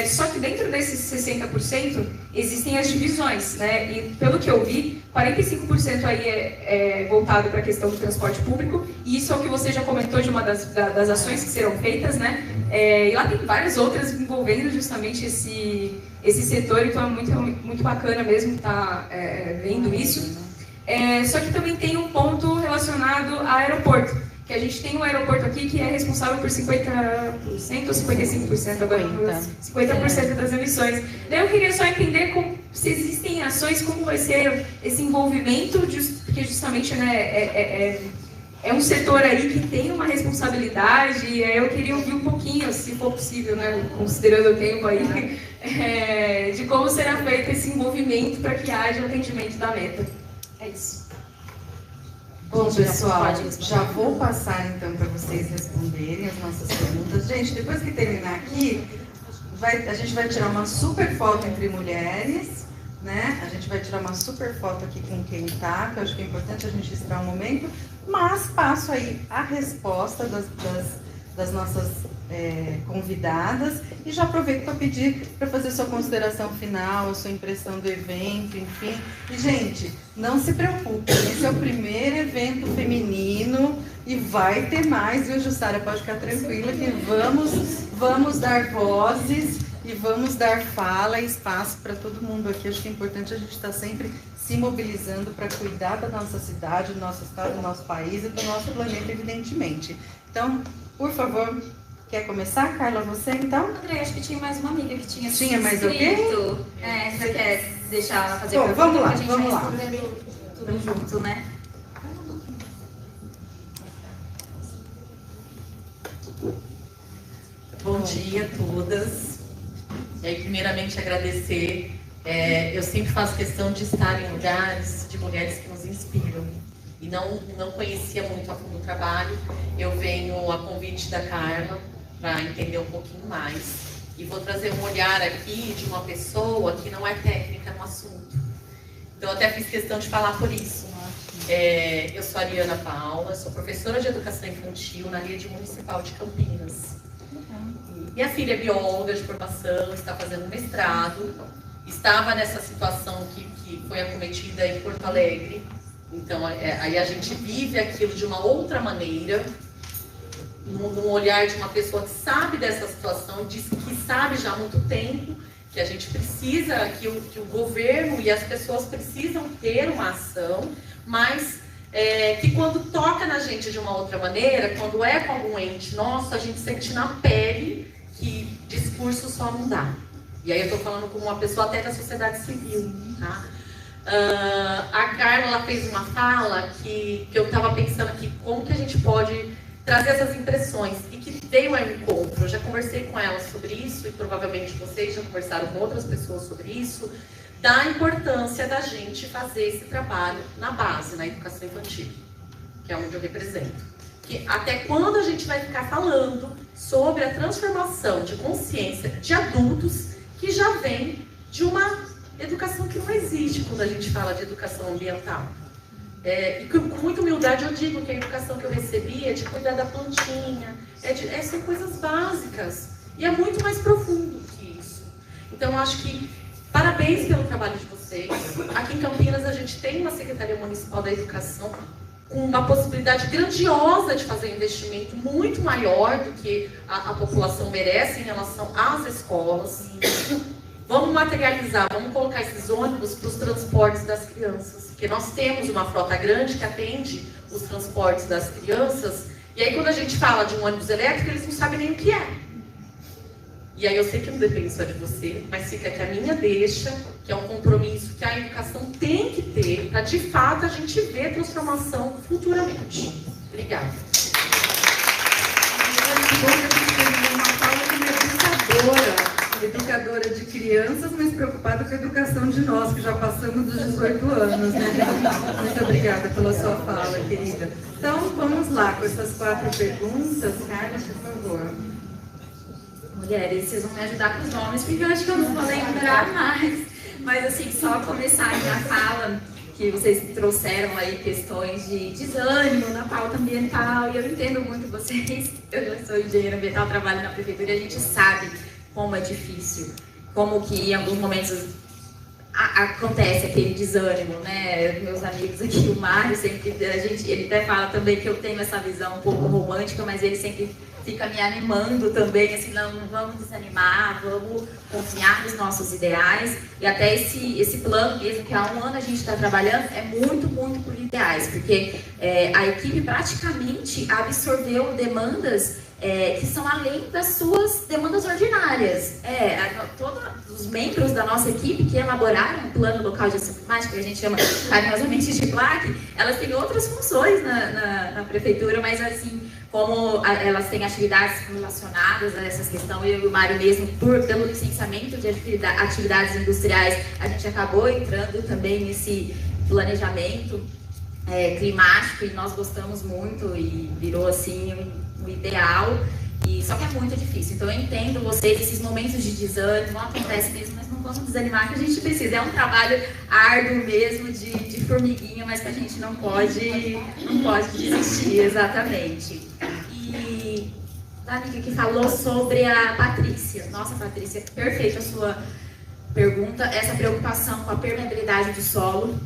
Só que dentro desses 60% existem as divisões, né? E pelo que eu vi, 45% aí é voltado para a questão do transporte público, e isso é o que você já comentou de uma das ações que serão feitas, né? E lá tem várias outras envolvendo justamente esse setor, então é muito bacana mesmo estar vendo isso. Só que também tem um ponto relacionado ao aeroporto, que a gente tem um aeroporto aqui que é responsável por 50% ou 55% agora, 50% das emissões. Daí eu queria só entender se existem ações, como vai ser esse envolvimento, porque justamente, né, é um setor aí que tem uma responsabilidade, e eu queria ouvir um pouquinho, se for possível, né, considerando o tempo aí, de como será feito esse envolvimento para que haja o atendimento da meta. É isso. Bom, pessoal, já vou passar então para vocês responderem as nossas perguntas. Gente, depois que terminar aqui, a gente vai tirar uma super foto entre mulheres, né? A gente vai tirar uma super foto aqui com quem tá, que eu acho que é importante a gente registrar um momento, mas passo aí a resposta das nossas convidadas e já aproveito para pedir para fazer sua consideração final, sua impressão do evento, enfim. E, gente, não se preocupe, esse é o primeiro evento feminino e vai ter mais, viu, Jussara? Pode ficar tranquila que vamos dar vozes e vamos dar fala e espaço para todo mundo aqui. Acho que é importante a gente estar sempre se mobilizando para cuidar da nossa cidade, do nosso estado, do nosso país e do nosso planeta, evidentemente. Então, por favor, quer começar, Carla, você então? André, acho que tinha mais uma amiga que tinha Tinha mais alguém? Você quer deixar ela fazer pergunta? Vamos lá, vamos lá. Tudo junto, né? Bom dia a todas. E aí, primeiramente, agradecer. Eu sempre faço questão de estar em lugares de mulheres que nos inspiram. E não conhecia muito a fundo o trabalho. Eu venho a convite da Carla para entender um pouquinho mais. E vou trazer um olhar aqui de uma pessoa que não é técnica no assunto. Então, eu até fiz questão de falar por isso. Eu sou a Ariana Paula, sou professora de educação infantil na rede municipal de Campinas. Minha filha é bióloga de formação, está fazendo mestrado, estava nessa situação que foi acometida em Porto Alegre. Então, aí a gente vive aquilo de uma outra maneira, num olhar de uma pessoa que sabe dessa situação, diz que sabe já há muito tempo, que a gente precisa, que o governo e as pessoas precisam ter uma ação, mas que quando toca na gente de uma outra maneira, quando é com algum ente nosso, a gente sente na pele que discurso só não dá. E aí eu estou falando como uma pessoa até da sociedade civil, tá? A Carla ela fez uma fala que eu estava pensando aqui, como que a gente pode trazer essas impressões, e que veio ao encontro. Eu já conversei com ela sobre isso, e provavelmente vocês já conversaram com outras pessoas sobre isso, da importância da gente fazer esse trabalho na base, na educação infantil, que é onde eu represento. Que até quando a gente vai ficar falando sobre a transformação de consciência de adultos que já vem de uma educação que não existe quando a gente fala de educação ambiental. E com muita humildade eu digo que a educação que eu recebi é de cuidar da plantinha, são coisas básicas, e é muito mais profundo que isso. Então eu acho que parabéns pelo trabalho de vocês. Aqui em Campinas a gente tem uma Secretaria Municipal da Educação com uma possibilidade grandiosa de fazer um investimento muito maior do que a população merece em relação às escolas. Vamos materializar, vamos colocar esses ônibus para os transportes das crianças, porque nós temos uma frota grande que atende os transportes das crianças, e aí quando a gente fala de um ônibus elétrico, eles não sabem nem o que é. E aí eu sei que não depende só de você, mas fica aqui a minha deixa, que é um compromisso que a educação tem que ter, para de fato a gente ver transformação futuramente. Obrigada. Uma fala educadora de crianças, mas preocupada com a educação de nós, que já passamos dos 18 anos, né? Muito obrigada pela sua fala, querida. Então, vamos lá com essas 4 perguntas. Carla, por favor. Mulheres, vocês vão me ajudar com os nomes, porque eu acho que eu não vou lembrar mais. Mas, assim, só começar a minha fala, que vocês trouxeram aí questões de desânimo na pauta ambiental, e eu entendo muito vocês. Eu já sou engenheira ambiental, trabalho na prefeitura, e a gente sabe como é difícil, como que em alguns momentos acontece aquele desânimo, né? Meus amigos aqui, o Mário, sempre, ele até fala também que eu tenho essa visão um pouco romântica, mas ele sempre fica me animando também, assim, não vamos desanimar, vamos confiar nos nossos ideais, e até esse plano mesmo, que há um ano a gente está trabalhando, é muito, muito por ideais, porque a equipe praticamente absorveu demandas que são além das suas demandas ordinárias. Todos os membros da nossa equipe que elaboraram o plano local de ação climática, que a gente chama carinhosamente de PLAC, elas têm outras funções na prefeitura, mas assim, como elas têm atividades relacionadas a essas questões, eu e o Mário mesmo, pelo licenciamento de atividades industriais, a gente acabou entrando também nesse planejamento climático, e nós gostamos muito, e virou assim o ideal, e só que é muito difícil. Então eu entendo vocês, esses momentos de desânimo acontecem mesmo, mas não vamos desanimar, que a gente precisa. É um trabalho árduo mesmo, de formiguinha, mas que a gente não pode desistir, exatamente. E a amiga que falou sobre a Patrícia. Nossa, Patrícia, perfeita a sua pergunta. Essa preocupação com a permeabilidade do solo,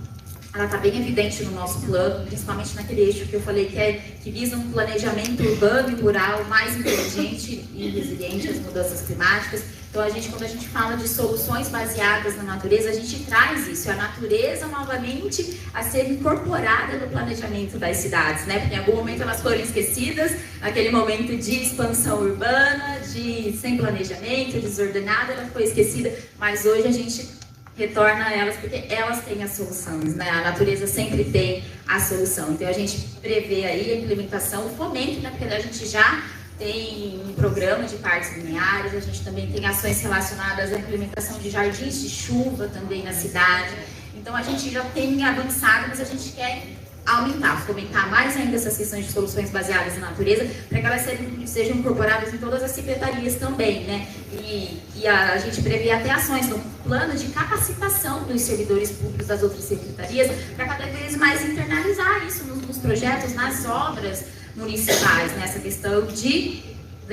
ela está bem evidente no nosso plano, principalmente naquele eixo que eu falei, que visa um planejamento urbano e rural mais inteligente e resiliente às mudanças climáticas. Então, quando a gente fala de soluções baseadas na natureza, a gente traz isso, a natureza novamente a ser incorporada no planejamento das cidades, né? Porque em algum momento elas foram esquecidas, naquele momento de expansão urbana, sem planejamento, desordenada, ela foi esquecida, mas hoje a gente retorna a elas, porque elas têm as soluções, né? A natureza sempre tem a solução. Então a gente prevê aí a implementação, o fomento, né? Porque a gente já tem um programa de parques lineares, a gente também tem ações relacionadas à implementação de jardins de chuva também na cidade. Então a gente já tem avançado, mas a gente quer aumentar, fomentar mais ainda essas questões de soluções baseadas na natureza, para que elas sejam incorporadas em todas as secretarias também, né? E a gente prevê até ações no plano de capacitação dos servidores públicos das outras secretarias, para cada vez mais internalizar isso nos projetos, nas obras municipais, né? Essa questão de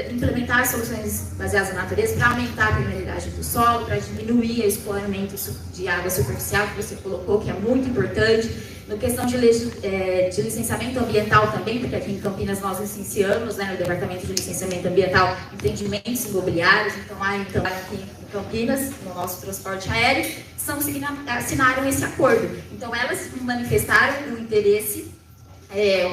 implementar soluções baseadas na natureza para aumentar a permeabilidade do solo, para diminuir o escoamento de água superficial, que você colocou, que é muito importante. No questão de licenciamento ambiental também, porque aqui em Campinas nós licenciamos, né, no Departamento de Licenciamento Ambiental, empreendimentos imobiliários. Então, aqui em Campinas, no nosso transporte aéreo, assinaram esse acordo. Então, elas manifestaram um interesse,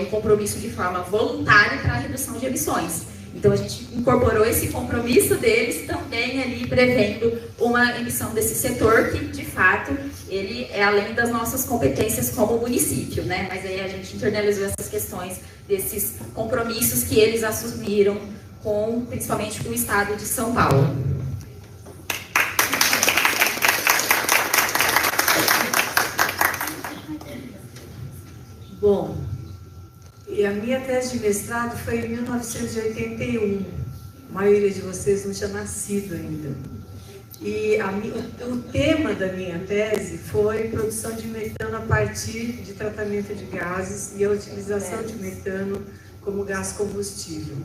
um compromisso de forma voluntária para a redução de emissões. Então a gente incorporou esse compromisso deles também ali prevendo uma emissão desse setor que, de fato, ele é além das nossas competências como município, né? Mas aí a gente internalizou essas questões desses compromissos que eles assumiram com, principalmente com o Estado de São Paulo. Bom, e a minha tese de mestrado foi em 1981. A maioria de vocês não tinha nascido ainda. E o tema da minha tese foi produção de metano a partir de tratamento de gases e a utilização de metano como gás combustível.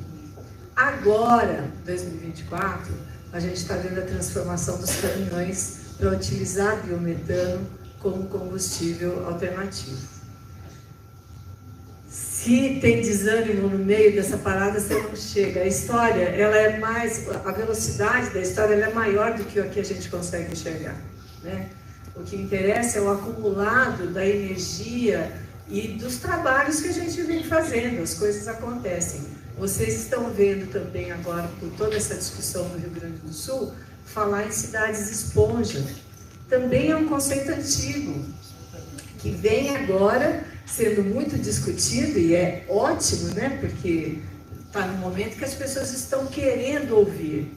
Agora, 2024, a gente está vendo a transformação dos caminhões para utilizar biometano como combustível alternativo. Se tem desânimo no meio dessa parada, você não chega. A história, ela é mais, a velocidade da história ela é maior do que o que a gente consegue enxergar, né? O que interessa é o acumulado da energia e dos trabalhos que a gente vem fazendo. As coisas acontecem. Vocês estão vendo também agora, por toda essa discussão no Rio Grande do Sul, falar em cidades esponja. Também é um conceito antigo, que vem agora sendo muito discutido, e é ótimo, né? Porque está no momento que as pessoas estão querendo ouvir.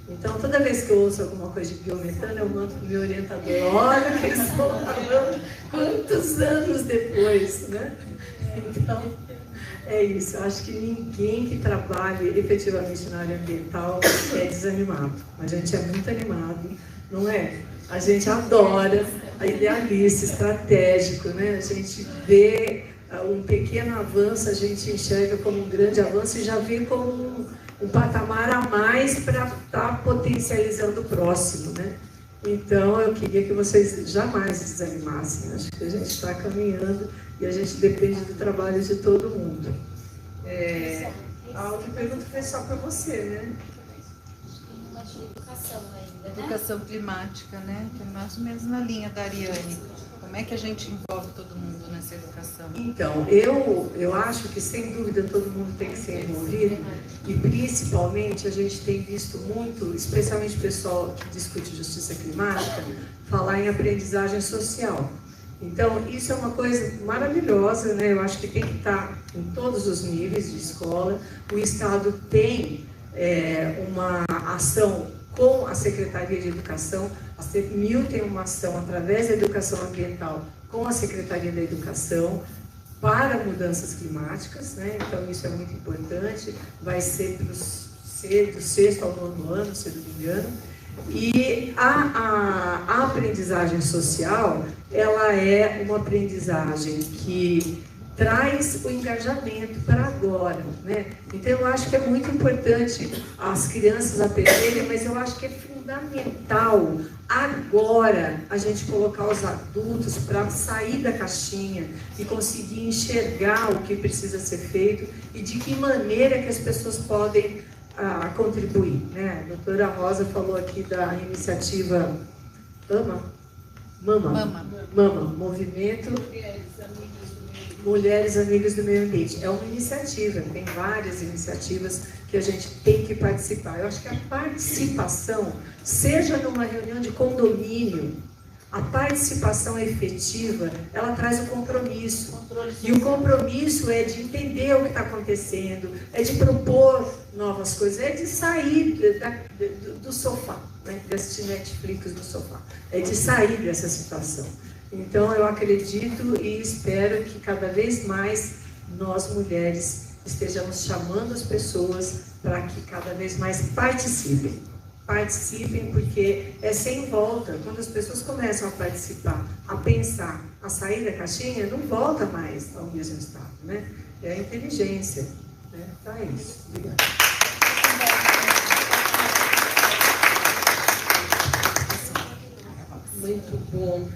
Então, toda vez que eu ouço alguma coisa de biometano, eu mando para o meu orientador, olha que eles estão falando quantos anos depois, né? Então, é isso. Eu acho que ninguém que trabalhe efetivamente na área ambiental é desanimado. A gente é muito animado, não é? A gente adora a idealista, estratégico, né? A gente vê um pequeno avanço, a gente enxerga como um grande avanço e já vê como um patamar a mais para estar potencializando o próximo, né? Então, eu queria que vocês jamais desanimassem. Acho que a gente está caminhando e a gente depende do trabalho de todo mundo. A outra pergunta foi só para você, né? Educação ainda, né? Educação climática, né? Que é mais ou menos na linha da Ariane. Como é que a gente envolve todo mundo nessa educação? Então, eu acho que, sem dúvida, todo mundo tem que ser envolvido e, principalmente, a gente tem visto muito, especialmente o pessoal que discute justiça climática, falar em aprendizagem social. Então, isso é uma coisa maravilhosa, né? Eu acho que tem que estar em todos os níveis de escola. O Estado tem uma ação com a Secretaria de Educação. A CEPMIL tem uma ação através da educação ambiental com a Secretaria da Educação para mudanças climáticas, né? Então isso é muito importante, vai ser do 6º ao 9º ano, se não me engano. E a aprendizagem social, ela é uma aprendizagem que traz o engajamento para agora, né? Então eu acho que é muito importante as crianças aprenderem, mas eu acho que é fundamental agora a gente colocar os adultos para sair da caixinha e conseguir enxergar o que precisa ser feito e de que maneira que as pessoas podem contribuir, né? A doutora Rosa falou aqui da iniciativa Mama, Movimento Mulheres Amigas do Meio Ambiente. É uma iniciativa, tem várias iniciativas que a gente tem que participar. Eu acho que a participação, seja numa reunião de condomínio, a participação efetiva, ela traz o compromisso. E o compromisso é de entender o que está acontecendo, é de propor novas coisas, é de sair do sofá, né? De assistir Netflix no sofá, é de sair dessa situação. Então, eu acredito e espero que cada vez mais nós, mulheres, estejamos chamando as pessoas para que cada vez mais participem. Participem, porque é sem volta. Quando as pessoas começam a participar, a pensar, a sair da caixinha, não volta mais ao mesmo estado, né? É a inteligência, né? Então é isso. Obrigada. Muito bom.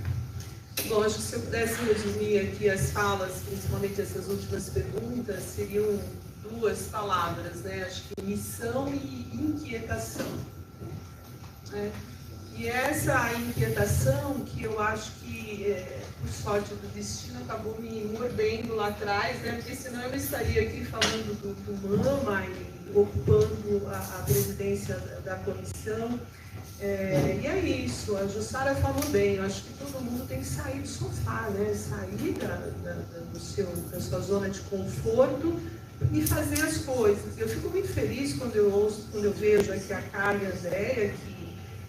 Bom, acho que se eu pudesse resumir aqui as falas, principalmente essas últimas perguntas, seriam 2 palavras, né? Acho que missão e inquietação. E essa inquietação que eu acho que, por sorte do destino, acabou me mordendo lá atrás, né? Porque senão eu não estaria aqui falando do MAMA e ocupando a presidência da comissão. E é isso, a Jussara falou bem, eu acho que todo mundo tem que sair do sofá, né? Sair da sua zona de conforto e fazer as coisas. Eu fico muito feliz quando eu vejo aqui a Carla e a Andréia, que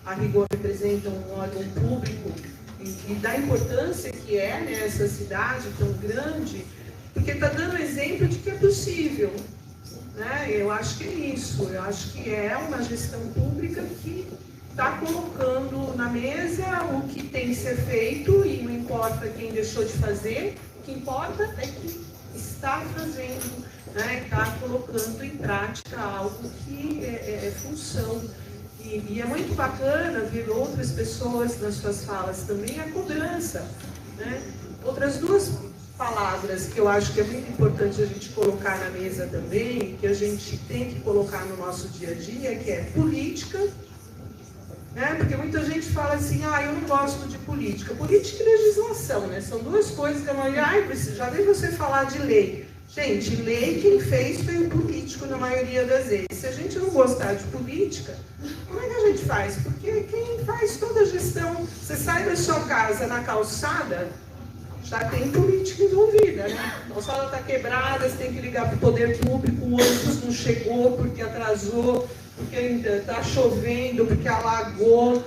a rigor representam um órgão público, e da importância que é, né, essa cidade tão grande, porque está dando exemplo de que é possível. Né? Eu acho que é isso, eu acho que é uma gestão pública que está colocando na mesa o que tem que ser feito, e não importa quem deixou de fazer, o que importa é que está fazendo, né? Está colocando em prática algo que é função. E é muito bacana ver outras pessoas nas suas falas também, a cobrança. Né? Outras duas palavras que eu acho que é muito importante a gente colocar na mesa também, que a gente tem que colocar no nosso dia a dia, que é política. Porque muita gente fala assim, eu não gosto de política. Política e legislação, né? São duas coisas que a maioria... já vi você falar de lei. Gente, lei quem fez foi o político na maioria das vezes. Se a gente não gostar de política, como é que a gente faz? Porque quem faz toda a gestão... Você sai da sua casa na calçada, já tem política envolvida, né? A calçada está quebrada, você tem que ligar para o poder público, o ônibus não chegou porque atrasou, porque está chovendo, porque alagou,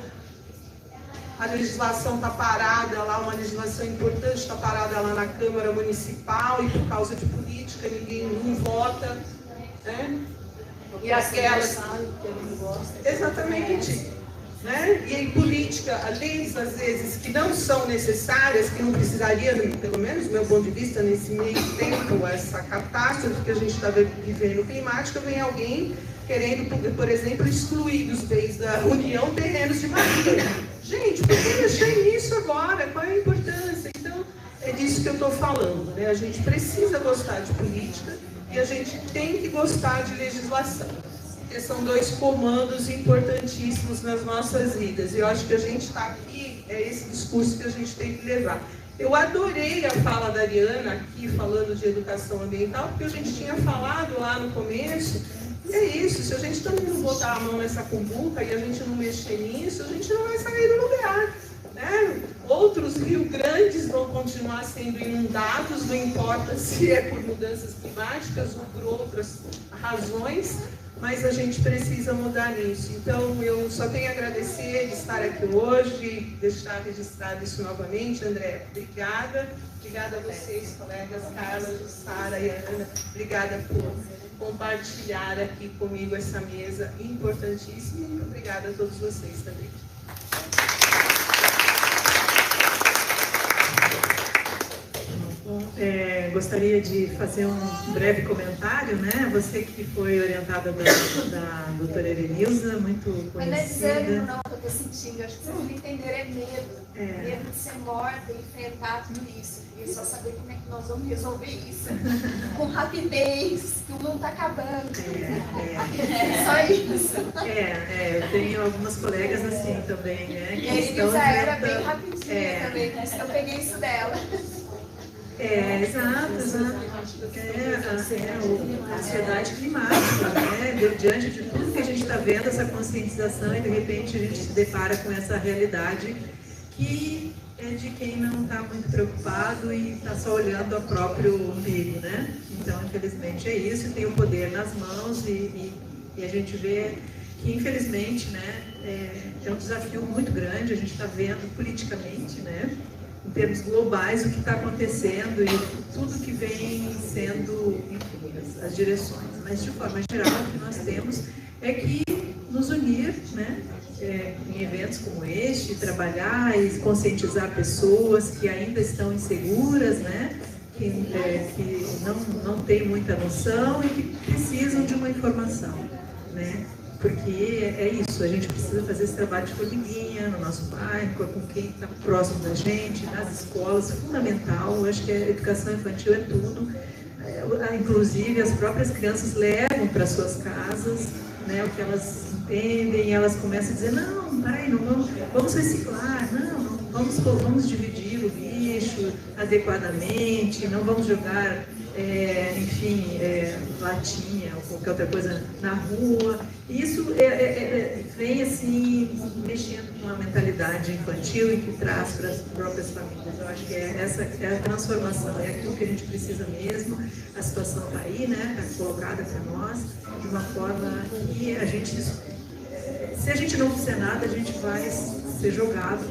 a legislação está parada lá, uma legislação importante está parada lá na Câmara Municipal, e por causa de política ninguém não vota, né? E aquelas... Exatamente. Né? E em política, leis às vezes que não são necessárias, que não precisaria, pelo menos do meu ponto de vista, nesse meio tempo, essa catástrofe que a gente está vivendo climática, vem alguém querendo, por exemplo, excluir dos bens da União terrenos de madeira. Gente, por que mexer nisso agora? Qual é a importância? Então, é disso que eu estou falando. Né? A gente precisa gostar de política e a gente tem que gostar de legislação. Porque são dois comandos importantíssimos nas nossas vidas. E eu acho que a gente está aqui, é esse discurso que a gente tem que levar. Eu adorei a fala da Ariana aqui, falando de educação ambiental, porque a gente tinha falado lá no começo. E é isso, se a gente também não botar a mão nessa cumbuca e a gente não mexer nisso, a gente não vai sair do lugar. Né? Outros rios grandes vão continuar sendo inundados, não importa se é por mudanças climáticas ou por outras razões, mas a gente precisa mudar nisso. Então, eu só tenho a agradecer de estar aqui hoje e deixar registrado isso novamente. André, obrigada. Obrigada a vocês, colegas, Carla, Jussara e Ana. Obrigada por compartilhar aqui comigo essa mesa importantíssima. E muito obrigada a todos vocês também. Gostaria de fazer um breve comentário, né? Você que foi orientada da doutora Erenilza, muito conhecida. Não é desânimo não que eu estou sentindo, acho que vocês não entenderam, é medo. Medo de ser morta e enfrentar tudo isso. E só saber como é que nós vamos resolver isso. Com rapidez, que o mundo está acabando. Só isso. Eu tenho algumas colegas assim também, né? E a Erenilza era bem rapidinha também, por isso que eu peguei isso dela. Exato. A ansiedade climática, né? Diante de tudo que a gente está vendo, essa conscientização, e de repente a gente se depara com essa realidade que é de quem não está muito preocupado e está só olhando o próprio umbigo, né? Então, infelizmente é isso, tem o poder nas mãos e a gente vê que, infelizmente, né, é um desafio muito grande. A gente está vendo politicamente, né, em termos globais, o que está acontecendo e tudo que vem sendo, enfim, as direções. Mas, de forma geral, o que nós temos é que nos unir, né, em eventos como este, trabalhar e conscientizar pessoas que ainda estão inseguras, né, que não têm muita noção e que precisam de uma informação, né? Porque é isso, a gente precisa fazer esse trabalho de formiguinha no nosso bairro, com quem está próximo da gente, nas escolas, fundamental. Eu acho que a educação infantil é tudo. inclusive as próprias crianças levam para suas casas, né, o que elas entendem, e elas começam a dizer, não, peraí, não vamos reciclar, não, vamos dividir o lixo adequadamente, não vamos jogar, latinha ou qualquer outra coisa na rua. Isso vem assim, mexendo com a mentalidade infantil e que traz para as próprias famílias. Eu acho que essa é a transformação, é aquilo que a gente precisa mesmo. A situação está aí, né? Está colocada para nós de uma forma que a gente, se a gente não fizer nada, a gente vai ser jogado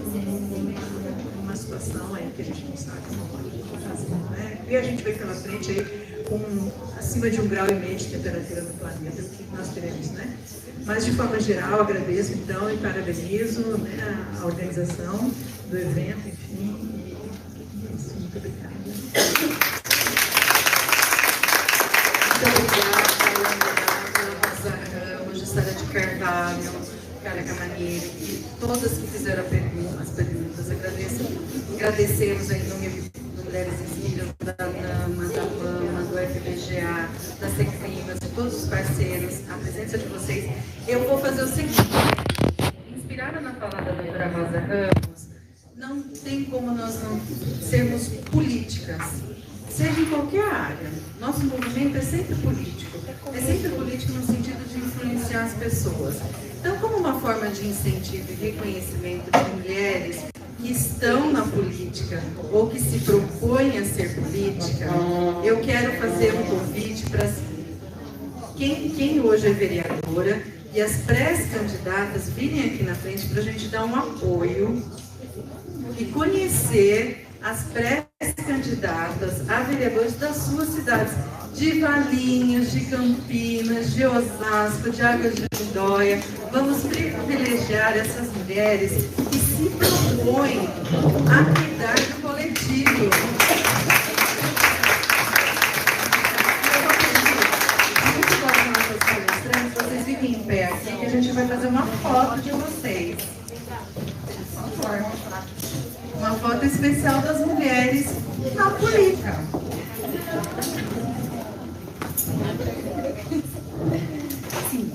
numa situação aí que a gente não sabe como pode fazer, né? E a gente vai pela frente aí com acima de 1,5 grau de temperatura no planeta, o que nós teremos, né? Mas, de forma geral, agradeço, então, e parabenizo, né, a organização do evento, enfim, e isso, muito obrigada. Muito obrigada, Rosa Ramos, Jussara de Carvalho, Carla Camanieri, e todas que fizeram as perguntas. Agradecemos aí no nome do Mulheres Inspiram, da NAMA, da PAMA, do FBGA, da Secrivas, de todos os parceiros, a presença de vocês. Eu vou fazer o seguinte, inspirada na fala da doutora Rosa Ramos, não tem como nós não sermos políticas, seja em qualquer área. Nosso movimento é sempre político no sentido de influenciar as pessoas. Então, como uma forma de incentivo e reconhecimento de mulheres que estão na política ou que se propõem a ser política, eu quero fazer um convite para quem hoje é vereadora e as pré-candidatas virem aqui na frente para a gente dar um apoio e conhecer as pré-candidatas a vereadores das suas cidades, de Valinhos, de Campinas, de Osasco, de Águas de Lindóia. Vamos privilegiar essas mulheres que se propõem a cuidar do coletivo. Vocês fiquem em pé aqui, que a gente vai fazer uma foto de vocês. Por favor. Uma foto especial das mulheres na política. Sim.